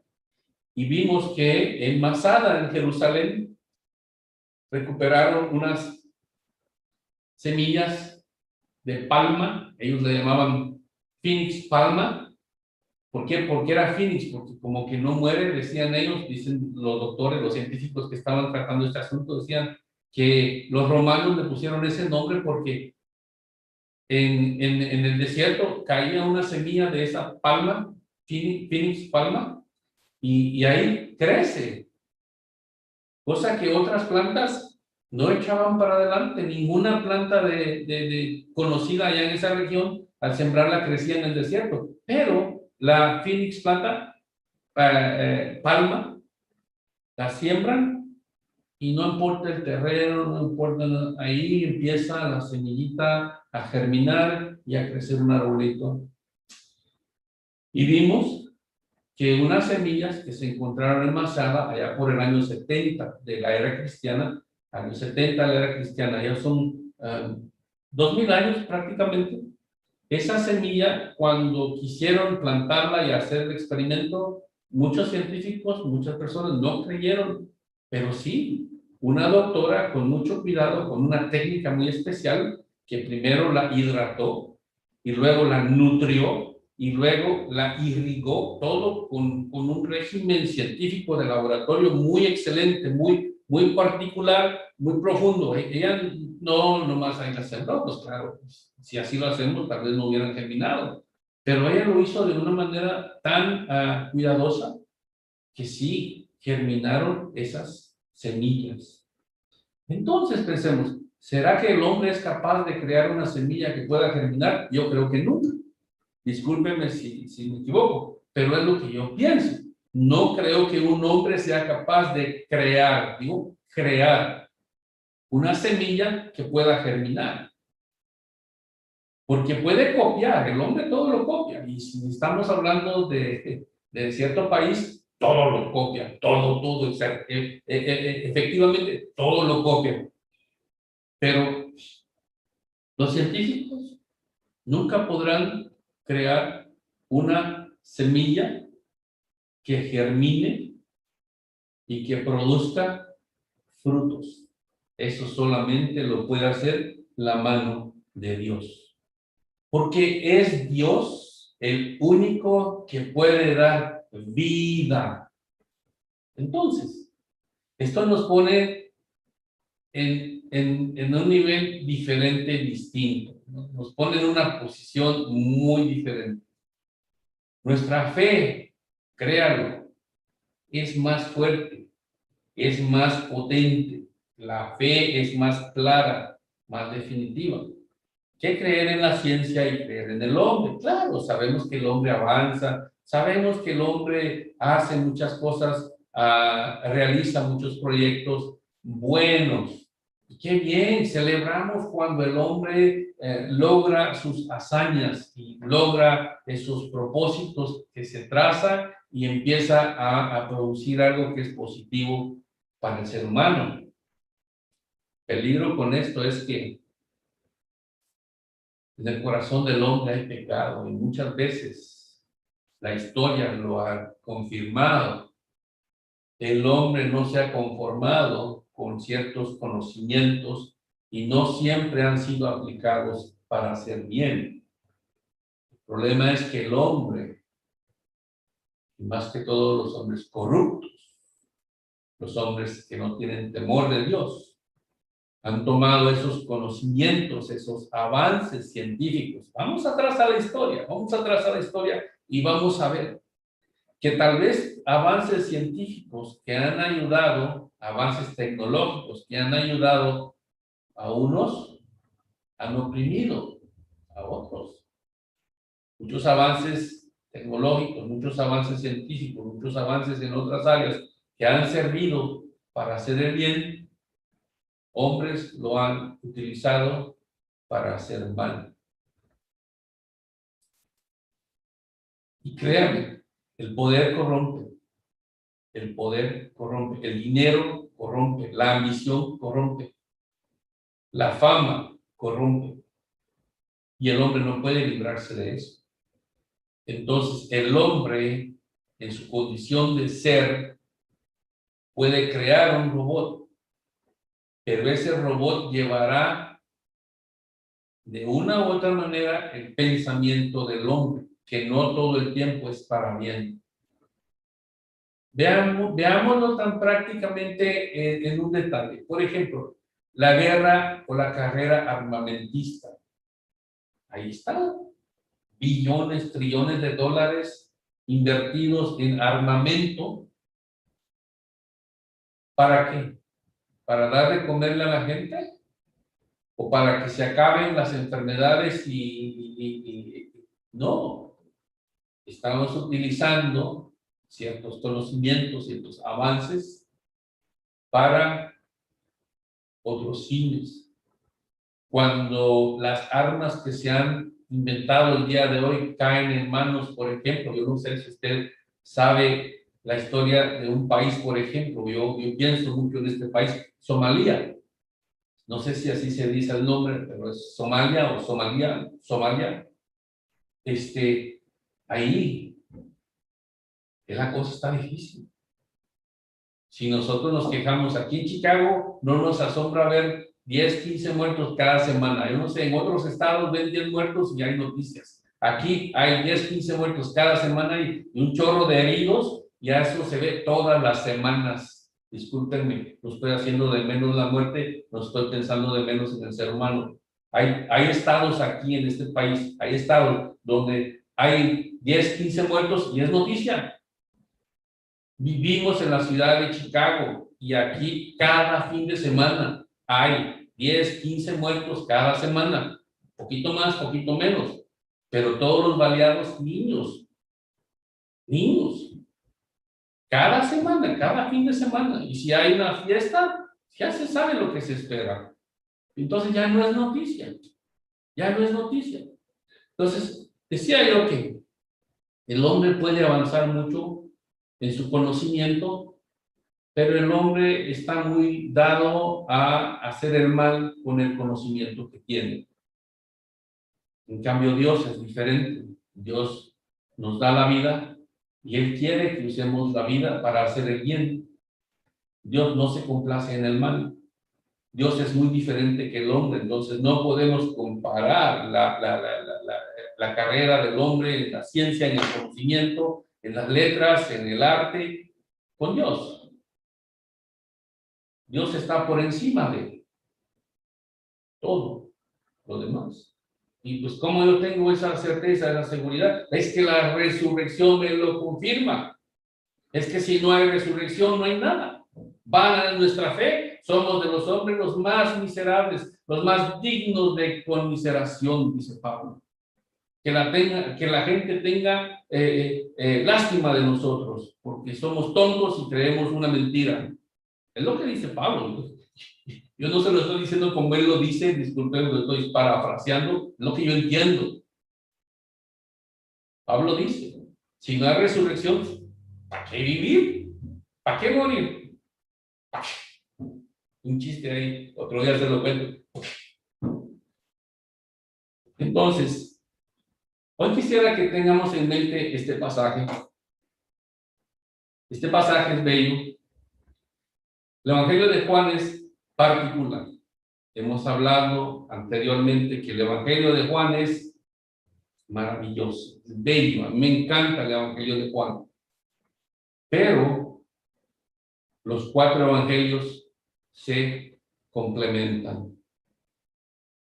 y vimos que en Masada, en Jerusalén, recuperaron unas semillas de palma, ellos le llamaban Phoenix palma. ¿Por qué? Porque era Phoenix, porque como que no muere, decían ellos, dicen los doctores, los científicos que estaban tratando este asunto, decían que los romanos le pusieron ese nombre porque en el desierto caía una semilla de esa palma, Phoenix palma, y ahí crece, cosa que otras plantas no echaban para adelante. Ninguna planta conocida allá en esa región, al sembrarla crecía en el desierto, pero la Phoenix planta, palma, la siembran y no importa el terreno, no importa nada, ahí empieza la semillita a germinar y a crecer un arbolito. Y vimos que unas semillas que se encontraron en Masada allá por el año 70 de la era cristiana, año 70 de la era cristiana, ya son 2000 años prácticamente. Esa semilla, cuando quisieron plantarla y hacer el experimento, muchos científicos, muchas personas no creyeron, pero sí, una doctora con mucho cuidado, con una técnica muy especial, que primero la hidrató y luego la nutrió y luego la irrigó, todo con un régimen científico de laboratorio muy excelente, muy particular, muy profundo. Ella no nomás ahí la sembró, pues claro, si así lo hacemos, tal vez no hubieran germinado. Pero ella lo hizo de una manera tan cuidadosa que sí germinaron esas semillas. Entonces pensemos, ¿será que el hombre es capaz de crear una semilla que pueda germinar? Yo creo que nunca. Discúlpeme si me equivoco, pero es lo que yo pienso. No creo que un hombre sea capaz de crear, crear una semilla que pueda germinar. Porque puede copiar, el hombre todo lo copia. Y si estamos hablando de cierto país, todo lo copia, todo, efectivamente, todo lo copia. Pero los científicos nunca podrán crear una semilla que germine y que produzca frutos. Eso solamente lo puede hacer la mano de Dios. Porque es Dios el único que puede dar vida. Entonces, esto nos pone en un nivel diferente, distinto, ¿no? Nos pone en una posición muy diferente. Nuestra fe, créalo, es más fuerte, es más potente. La fe es más clara, más definitiva. ¿Qué creer en la ciencia y creer en el hombre? Claro, sabemos que el hombre avanza, sabemos que el hombre hace muchas cosas, realiza muchos proyectos buenos. Y qué bien, celebramos cuando el hombre logra sus hazañas y logra esos propósitos que se traza y empieza a producir algo que es positivo para el ser humano. El peligro con esto es que en el corazón del hombre hay pecado y muchas veces la historia lo ha confirmado. El hombre no se ha conformado con ciertos conocimientos y no siempre han sido aplicados para hacer bien. El problema es que el hombre, y más que todos los hombres corruptos, los hombres que no tienen temor de Dios, han tomado esos conocimientos, esos avances científicos. Vamos atrás a la historia y vamos a ver que tal vez avances científicos que han ayudado, avances tecnológicos que han ayudado a unos, han oprimido a otros. Muchos avances tecnológicos, muchos avances científicos, muchos avances en otras áreas que han servido para hacer el bien, hombres lo han utilizado para hacer mal. Y créanme, el poder corrompe. El poder corrompe. El dinero corrompe. La ambición corrompe. La fama corrompe. Y el hombre no puede librarse de eso. Entonces, el hombre, en su condición de ser, puede crear un robot, pero ese robot llevará de una u otra manera el pensamiento del hombre, que no todo el tiempo es para bien. Veámoslo tan prácticamente en un detalle. Por ejemplo, la guerra o la carrera armamentista. Ahí está. Billones, trillones de dólares invertidos en armamento. ¿Para qué? ¿Para dar de comerle a la gente? ¿O para que se acaben las enfermedades no? Estamos utilizando ciertos conocimientos, ciertos avances para otros fines. Cuando las armas que se han inventado el día de hoy caen en manos, por ejemplo, yo no sé si usted sabe la historia de un país, por ejemplo, yo pienso mucho en este país, Somalia. No sé si así se dice el nombre, pero es Somalia o Somalia. Ahí la cosa está difícil. Si nosotros nos quejamos aquí en Chicago, no nos asombra ver 10, 15 muertos cada semana. Yo no sé, en otros estados ven 10 muertos y hay noticias. Aquí hay 10, 15 muertos cada semana y un chorro de heridos, y a eso se ve todas las semanas. Discúlpenme, no estoy haciendo de menos la muerte, no estoy pensando de menos en el ser humano. Hay estados aquí en este país, hay estados donde hay 10, 15 muertos y es noticia. Vivimos en la ciudad de Chicago y aquí cada fin de semana hay 10, 15 muertos cada semana, poquito más, poquito menos, pero todos los baleados niños, cada semana, cada fin de semana, y si hay una fiesta, ya se sabe lo que se espera. Entonces ya no es noticia, Entonces, decía yo que el hombre puede avanzar mucho en su conocimiento, pero el hombre está muy dado a hacer el mal con el conocimiento que tiene. En cambio, Dios es diferente. Dios nos da la vida y Él quiere que usemos la vida para hacer el bien. Dios no se complace en el mal. Dios es muy diferente que el hombre, entonces no podemos comparar la carrera del hombre en la ciencia, en el conocimiento, en las letras, en el arte, con Dios. Dios está por encima de todo lo demás. Y pues, ¿cómo yo tengo esa certeza, esa seguridad? Es que la resurrección me lo confirma. Es que si no hay resurrección, no hay nada. Vana es nuestra fe. Somos de los hombres los más miserables, los más dignos de conmiseración, dice Pablo. Que la gente tenga lástima de nosotros, porque somos tontos y creemos una mentira. Es lo que dice Pablo. Yo no se lo estoy diciendo como él lo dice, disculpen, lo estoy parafraseando, es lo que yo entiendo. Pablo dice, si no hay resurrección, ¿para qué vivir? ¿Para qué morir? Un chiste ahí, otro día se lo cuento. Entonces, hoy quisiera que tengamos en mente este pasaje. Este pasaje es bello. El Evangelio de Juan es particular. Hemos hablado anteriormente que el Evangelio de Juan es maravilloso, es bello. A mí me encanta el Evangelio de Juan. Pero los 4 evangelios se complementan.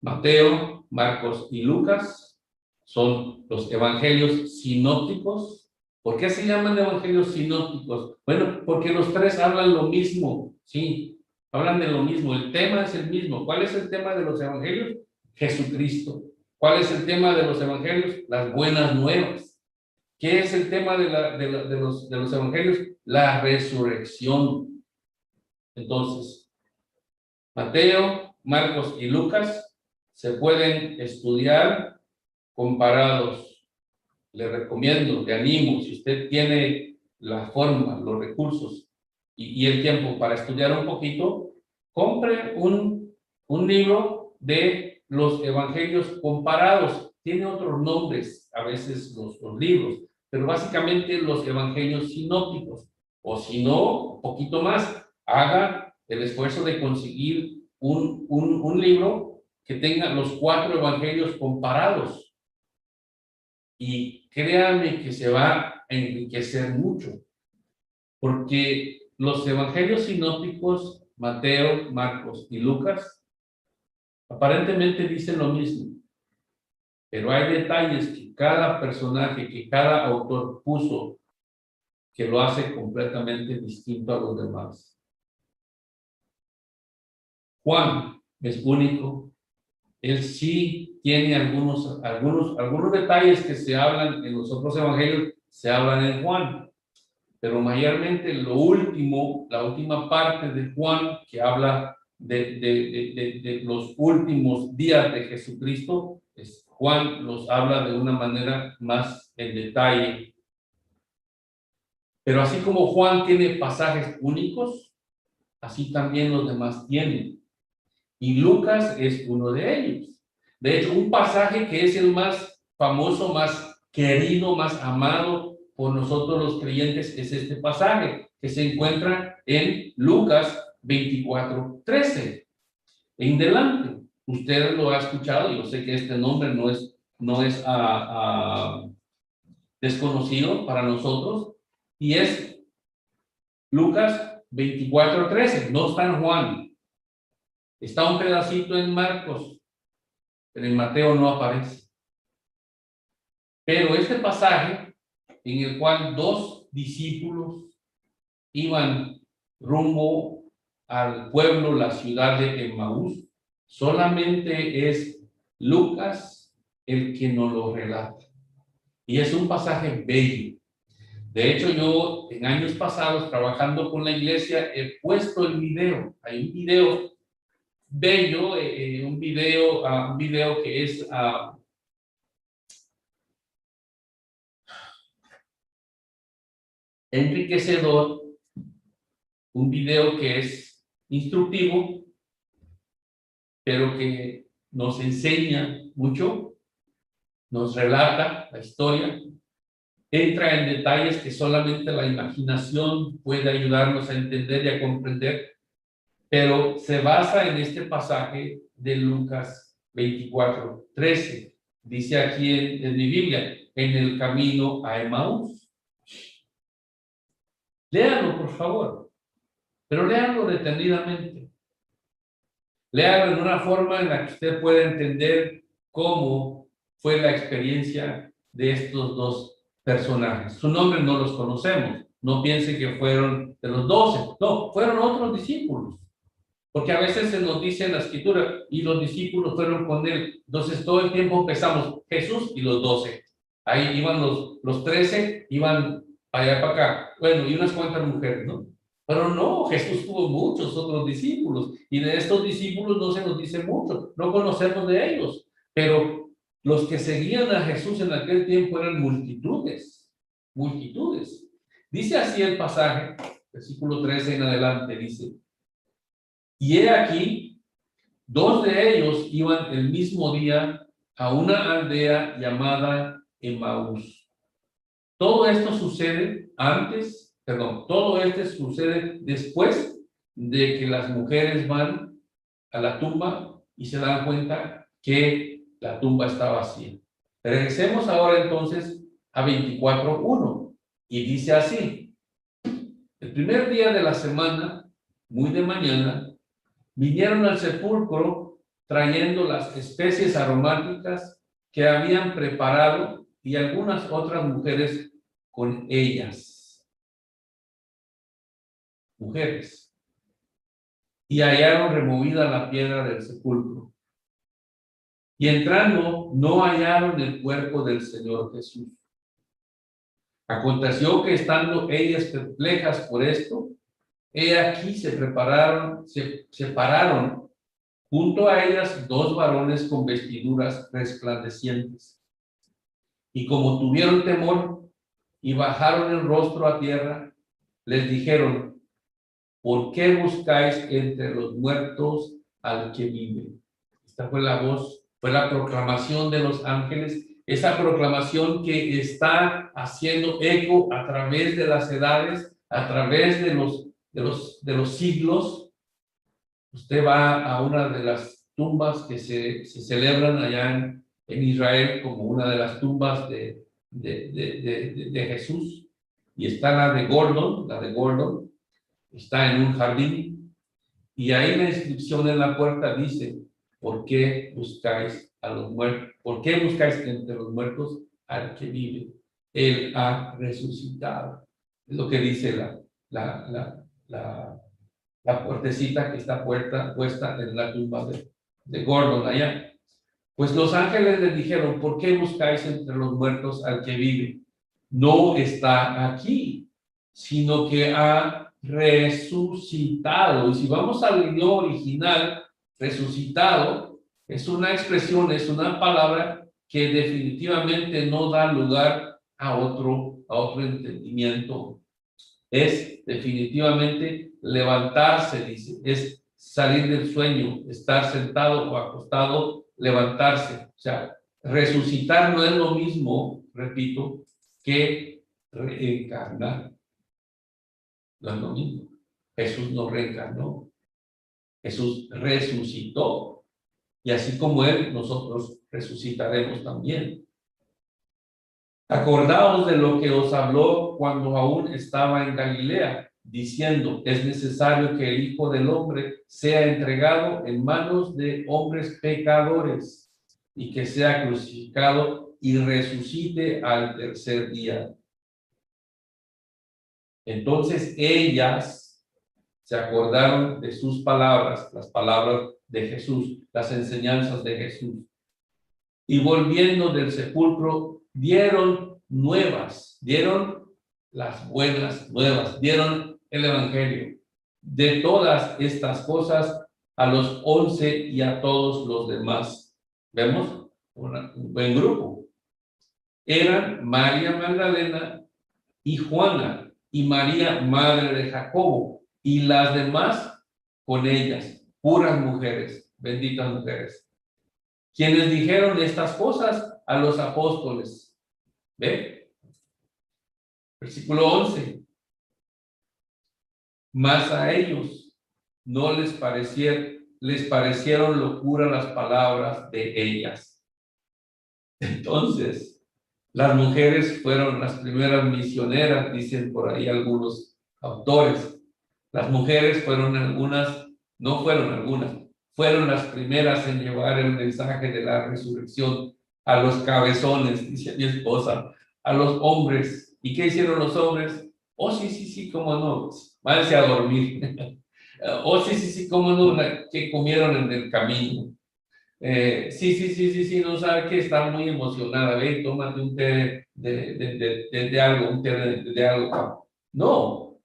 Mateo, Marcos y Lucas son los evangelios sinópticos. ¿Por qué se llaman evangelios sinópticos? Bueno, porque los 3 hablan lo mismo, sí, hablan de lo mismo, el tema es el mismo. ¿Cuál es el tema de los evangelios? Jesucristo. ¿Cuál es el tema de los evangelios? Las buenas nuevas. ¿Qué es el tema de los evangelios? La resurrección. Entonces, Mateo, Marcos y Lucas se pueden estudiar comparados. Le recomiendo, te animo, si usted tiene la forma, los recursos y el tiempo para estudiar un poquito, compre un libro de los evangelios comparados. Tiene otros nombres, a veces los libros, pero básicamente los evangelios sinópticos. O si no, un poquito más, haga el esfuerzo de conseguir un libro que tenga los 4 evangelios comparados. Y créanme que se va a enriquecer mucho, porque los evangelios sinópticos, Mateo, Marcos y Lucas, aparentemente dicen lo mismo, pero hay detalles que cada personaje, que cada autor puso, que lo hace completamente distinto a los demás. Juan es único. Él sí tiene algunos detalles que se hablan en los otros evangelios, se hablan en Juan, pero mayormente la última parte de Juan, que habla de los últimos días de Jesucristo, Juan los habla de una manera más en detalle. Pero así como Juan tiene pasajes únicos, así también los demás tienen. Y Lucas es uno de ellos. De hecho, un pasaje que es el más famoso, más querido, más amado por nosotros los creyentes es este pasaje que se encuentra en Lucas 24:13. En delante, usted lo ha escuchado. Yo sé que este nombre no es desconocido para nosotros, y es Lucas 24:13. No está en Juan. Está un pedacito en Marcos, pero en Mateo no aparece. Pero este pasaje, en el cual 2 discípulos iban rumbo al pueblo, la ciudad de Emaús, solamente es Lucas el que nos lo relata. Y es un pasaje bello. De hecho, yo en años pasados, trabajando con la iglesia, he puesto el video. Hay un video bello, un video que es enriquecedor, un video que es instructivo, pero que nos enseña mucho, nos relata la historia, entra en detalles que solamente la imaginación puede ayudarnos a entender y a comprender, pero se basa en este pasaje de Lucas 24:13. Dice aquí en mi Biblia, en el camino a Emaús. Léanlo, por favor, pero léanlo detenidamente. Léanlo en una forma en la que usted pueda entender cómo fue la experiencia de estos dos personajes. Su nombre no los conocemos. No piense que fueron de los 12. No, fueron otros discípulos. Porque a veces se nos dice en la escritura, y los discípulos fueron con él. Entonces todo el tiempo empezamos, Jesús y los 12. Ahí iban los 13, iban para allá para acá. Bueno, y unas cuantas mujeres, ¿no? Pero no, Jesús tuvo muchos otros discípulos. Y de estos discípulos no se nos dice mucho. No conocemos de ellos. Pero los que seguían a Jesús en aquel tiempo eran multitudes. Multitudes. Dice así el pasaje, versículo 13 en adelante, dice: y he aquí, dos de ellos iban el mismo día a una aldea llamada Emaús. Todo esto sucede todo esto sucede después de que las mujeres van a la tumba y se dan cuenta que la tumba está vacía. Regresemos ahora entonces a 24:1 y dice así: el primer día de la semana, muy de mañana, vinieron al sepulcro trayendo las especies aromáticas que habían preparado y algunas otras mujeres con ellas. Mujeres. Y hallaron removida la piedra del sepulcro. Y entrando, no hallaron el cuerpo del Señor Jesús. Aconteció que estando ellas perplejas por esto, he aquí se pararon junto a ellas dos varones con vestiduras resplandecientes. Y como tuvieron temor y bajaron el rostro a tierra, les dijeron: ¿por qué buscáis entre los muertos al que vive? Esta fue la voz, fue la proclamación de los ángeles, esa proclamación que está haciendo eco a través de las edades, a través de los siglos. Usted va a una de las tumbas que se celebran allá en Israel como una de las tumbas de Jesús, y está la de Gordon, está en un jardín, y ahí la inscripción en la puerta dice: ¿por qué buscáis a los muertos? ¿Por qué buscáis entre los muertos al que vive? Él ha resucitado. Es lo que dice la puertecita que está puesta en la tumba de Gordon allá. Pues los ángeles les dijeron: ¿por qué buscáis entre los muertos al que vive? No está aquí, sino que ha resucitado. Y si vamos al idioma original, resucitado es una expresión, es una palabra que definitivamente no da lugar a otro entendimiento. Es definitivamente levantarse, dice, es salir del sueño, estar sentado o acostado, levantarse. O sea, resucitar no es lo mismo, repito, que reencarnar. No es lo mismo. Jesús no reencarnó, Jesús resucitó. Y así como Él, nosotros resucitaremos también. Acordaos de lo que os habló cuando aún estaba en Galilea, diciendo: es necesario que el Hijo del Hombre sea entregado en manos de hombres pecadores y que sea crucificado y resucite al tercer día. Entonces ellas se acordaron de sus palabras, las palabras de Jesús, las enseñanzas de Jesús. Y volviendo del sepulcro, dieron las buenas nuevas, dieron el evangelio de todas estas cosas a los 11 y a todos los demás. ¿Vemos? Un buen grupo. Eran María Magdalena y Juana y María, madre de Jacobo, y las demás con ellas, puras mujeres, benditas mujeres, quienes dijeron estas cosas a los apóstoles. ¿Ve? Versículo 11. Mas a ellos no les parecieron locura las palabras de ellas. Entonces, las mujeres fueron las primeras misioneras, dicen por ahí algunos autores. Las mujeres fueron algunas, no fueron algunas, fueron las primeras en llevar el mensaje de la resurrección a los cabezones, dice mi esposa, a los hombres. ¿Y qué hicieron los hombres? Oh, sí, sí, sí, cómo no, váyanse a dormir. Oh, sí, sí, sí, cómo no, que comieron en el camino. Sí, sí, sí, sí, sí, no sabe que está muy emocionada. Ve, tómate un té de algo, un té de algo. No,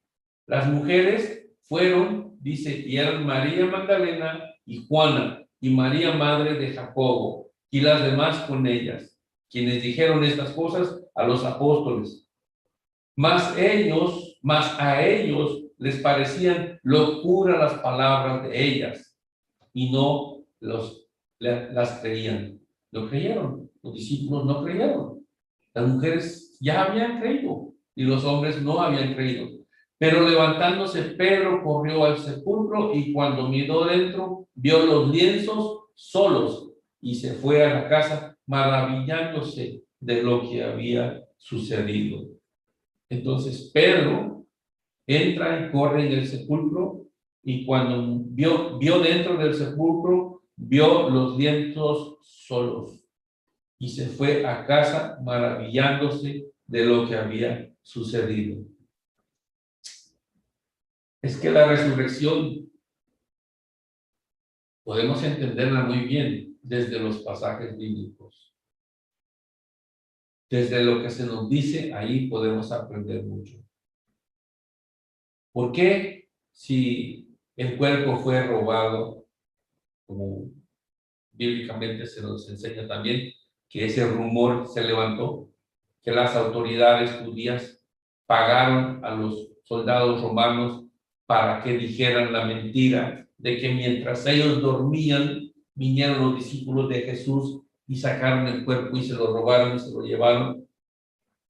las mujeres fueron, dice, y eran María Magdalena y Juana, y María, madre de Jacobo, y las demás con ellas, quienes dijeron estas cosas a los apóstoles. Mas a ellos les parecían locura las palabras de ellas, y no las creían. No creyeron, los discípulos no creyeron. Las mujeres ya habían creído y los hombres no habían creído. Pero levantándose, Pedro corrió al sepulcro y cuando miró dentro, vio los lienzos solos y se fue a la casa maravillándose de lo que había sucedido. Entonces Pedro entra y corre en el sepulcro y cuando vio dentro del sepulcro, vio los lienzos solos y se fue a casa maravillándose de lo que había sucedido. Es que la resurrección podemos entenderla muy bien desde los pasajes bíblicos. Desde lo que se nos dice, ahí podemos aprender mucho. ¿Por qué si el cuerpo fue robado, como bíblicamente se nos enseña también, que ese rumor se levantó, que las autoridades judías pagaron a los soldados romanos para que dijeran la mentira de que mientras ellos dormían, vinieron los discípulos de Jesús y sacaron el cuerpo y se lo robaron y se lo llevaron?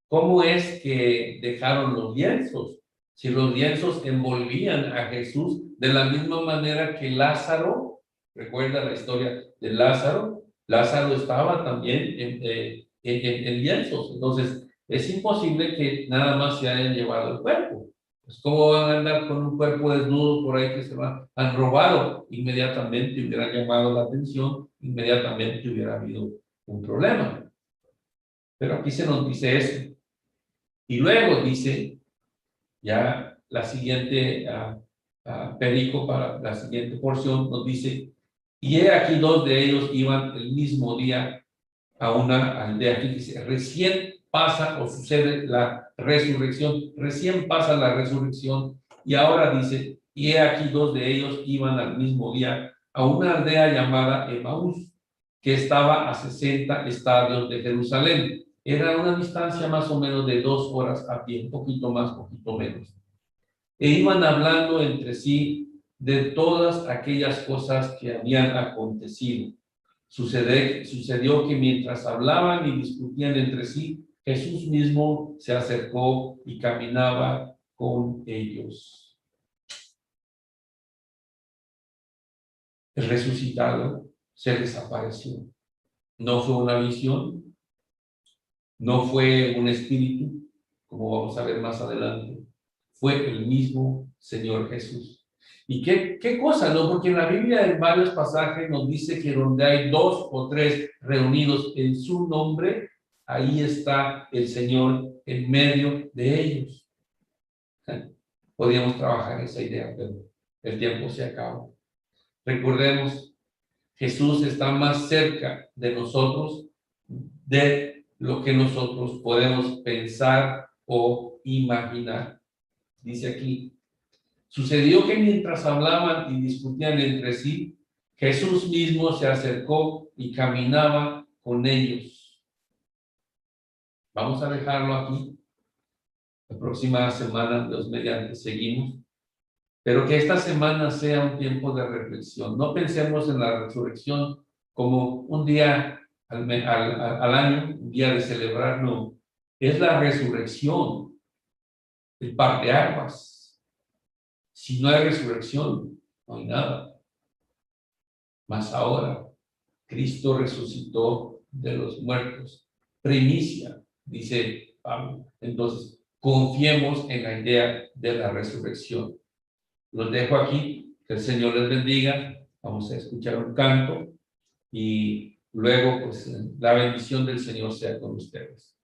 ¿Cómo es que dejaron los lienzos? Si los lienzos envolvían a Jesús de la misma manera que Lázaro, recuerda la historia de Lázaro, Lázaro estaba también en lienzos, entonces es imposible que nada más se hayan llevado el cuerpo. Pues, ¿cómo van a andar con un cuerpo desnudo por ahí que se han robado? Inmediatamente hubiera llamado la atención, inmediatamente hubiera habido un problema. Pero aquí se nos dice eso. Y luego dice, ya la siguiente perico para la siguiente porción nos dice, y he aquí dos de ellos iban el mismo día a una aldea. Aquí dice, recién pasa o sucede la resurrección, recién pasa la resurrección, y ahora dice, y he aquí dos de ellos iban al mismo día a una aldea llamada Emaús, que estaba a 60 estadios de Jerusalén. Era una distancia más o menos de 2 horas a pie, un poquito más, poquito menos. E iban hablando entre sí de todas aquellas cosas que habían acontecido. Sucedió que mientras hablaban y discutían entre sí, Jesús mismo se acercó y caminaba con ellos. El resucitado se desapareció. No fue una visión, no fue un espíritu, como vamos a ver más adelante. Fue el mismo Señor Jesús. ¿Y qué cosa, no? Porque en la Biblia en varios pasajes nos dice que donde hay 2 o 3 reunidos en su nombre, ahí está el Señor en medio de ellos. Podríamos trabajar esa idea, pero el tiempo se acaba. Recordemos, Jesús está más cerca de nosotros de lo que nosotros podemos pensar o imaginar. Dice aquí, sucedió que mientras hablaban y discutían entre sí, Jesús mismo se acercó y caminaba con ellos. Vamos a dejarlo aquí. La próxima semana, Dios mediante, seguimos. Pero que esta semana sea un tiempo de reflexión. No pensemos en la resurrección como un día al año, un día de celebrar, no. Es la resurrección, el parteaguas. Si no hay resurrección, no hay nada. Mas ahora, Cristo resucitó de los muertos. Primicia, dice Pablo. Entonces, confiemos en la idea de la resurrección. Los dejo aquí, que el Señor les bendiga. Vamos a escuchar un canto y luego, pues, la bendición del Señor sea con ustedes.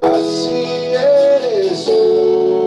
Así eres tú.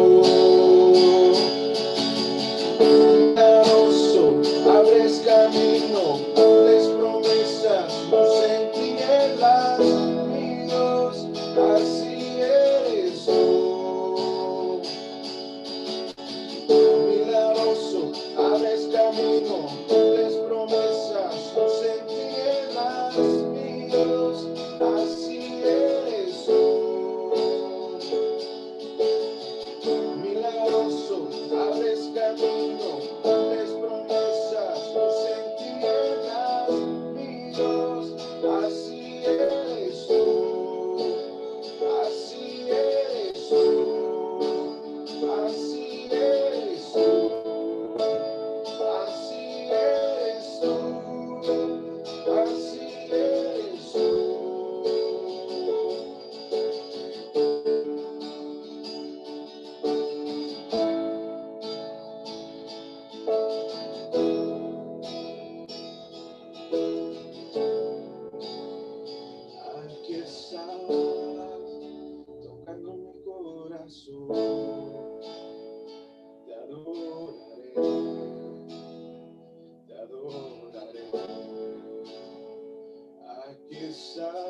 estás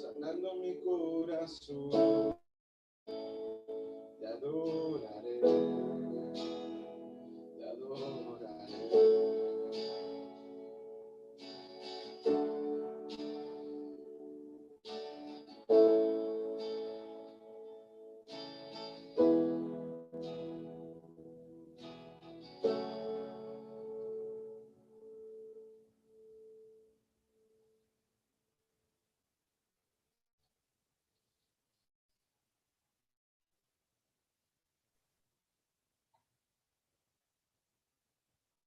sanando mi corazón. Te adoraré, te adoraré.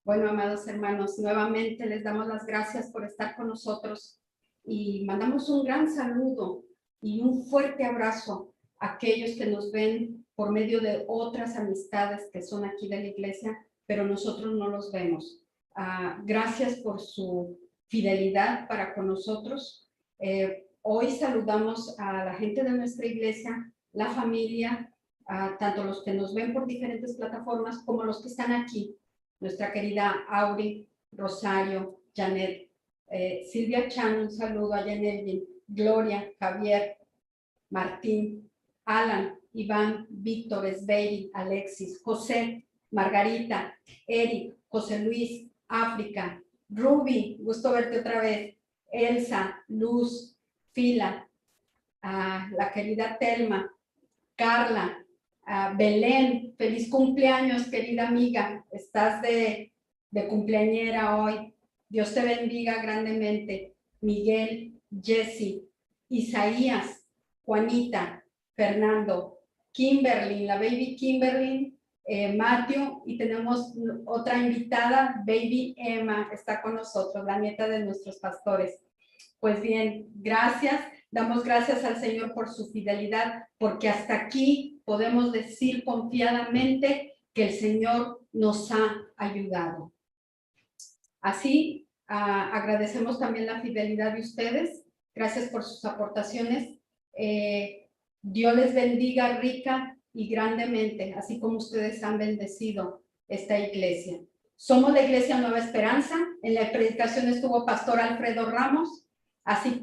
Bueno, amados hermanos, nuevamente les damos las gracias por estar con nosotros y mandamos un gran saludo y un fuerte abrazo a aquellos que nos ven por medio de otras amistades que son aquí de la iglesia, pero nosotros no los vemos. Gracias por su fidelidad para con nosotros. Hoy saludamos a la gente de nuestra iglesia, la familia, tanto los que nos ven por diferentes plataformas como los que están aquí. Nuestra querida Auri, Rosario, Janet, Silvia Chan, un saludo a Janet, Gloria, Javier, Martín, Alan, Iván, Víctor, Esbeiri, Alexis, José, Margarita, Eric, José Luis, África, Ruby, gusto verte otra vez, Elsa, Luz, Fila, la querida Telma, Carla, Belén, feliz cumpleaños, querida amiga, estás de cumpleañera hoy, Dios te bendiga grandemente, Miguel, Jessy, Isaías, Juanita, Fernando, Kimberly, la baby Kimberly, Matthew, y tenemos otra invitada, baby Emma, está con nosotros, la nieta de nuestros pastores. Pues bien, gracias. Damos gracias al Señor por su fidelidad, porque hasta aquí podemos decir confiadamente que el Señor nos ha ayudado. Así, agradecemos también la fidelidad de ustedes. Gracias por sus aportaciones. Dios les bendiga rica y grandemente, así como ustedes han bendecido esta iglesia. Somos la Iglesia Nueva Esperanza. En la predicación estuvo Pastor Alfredo Ramos. Así que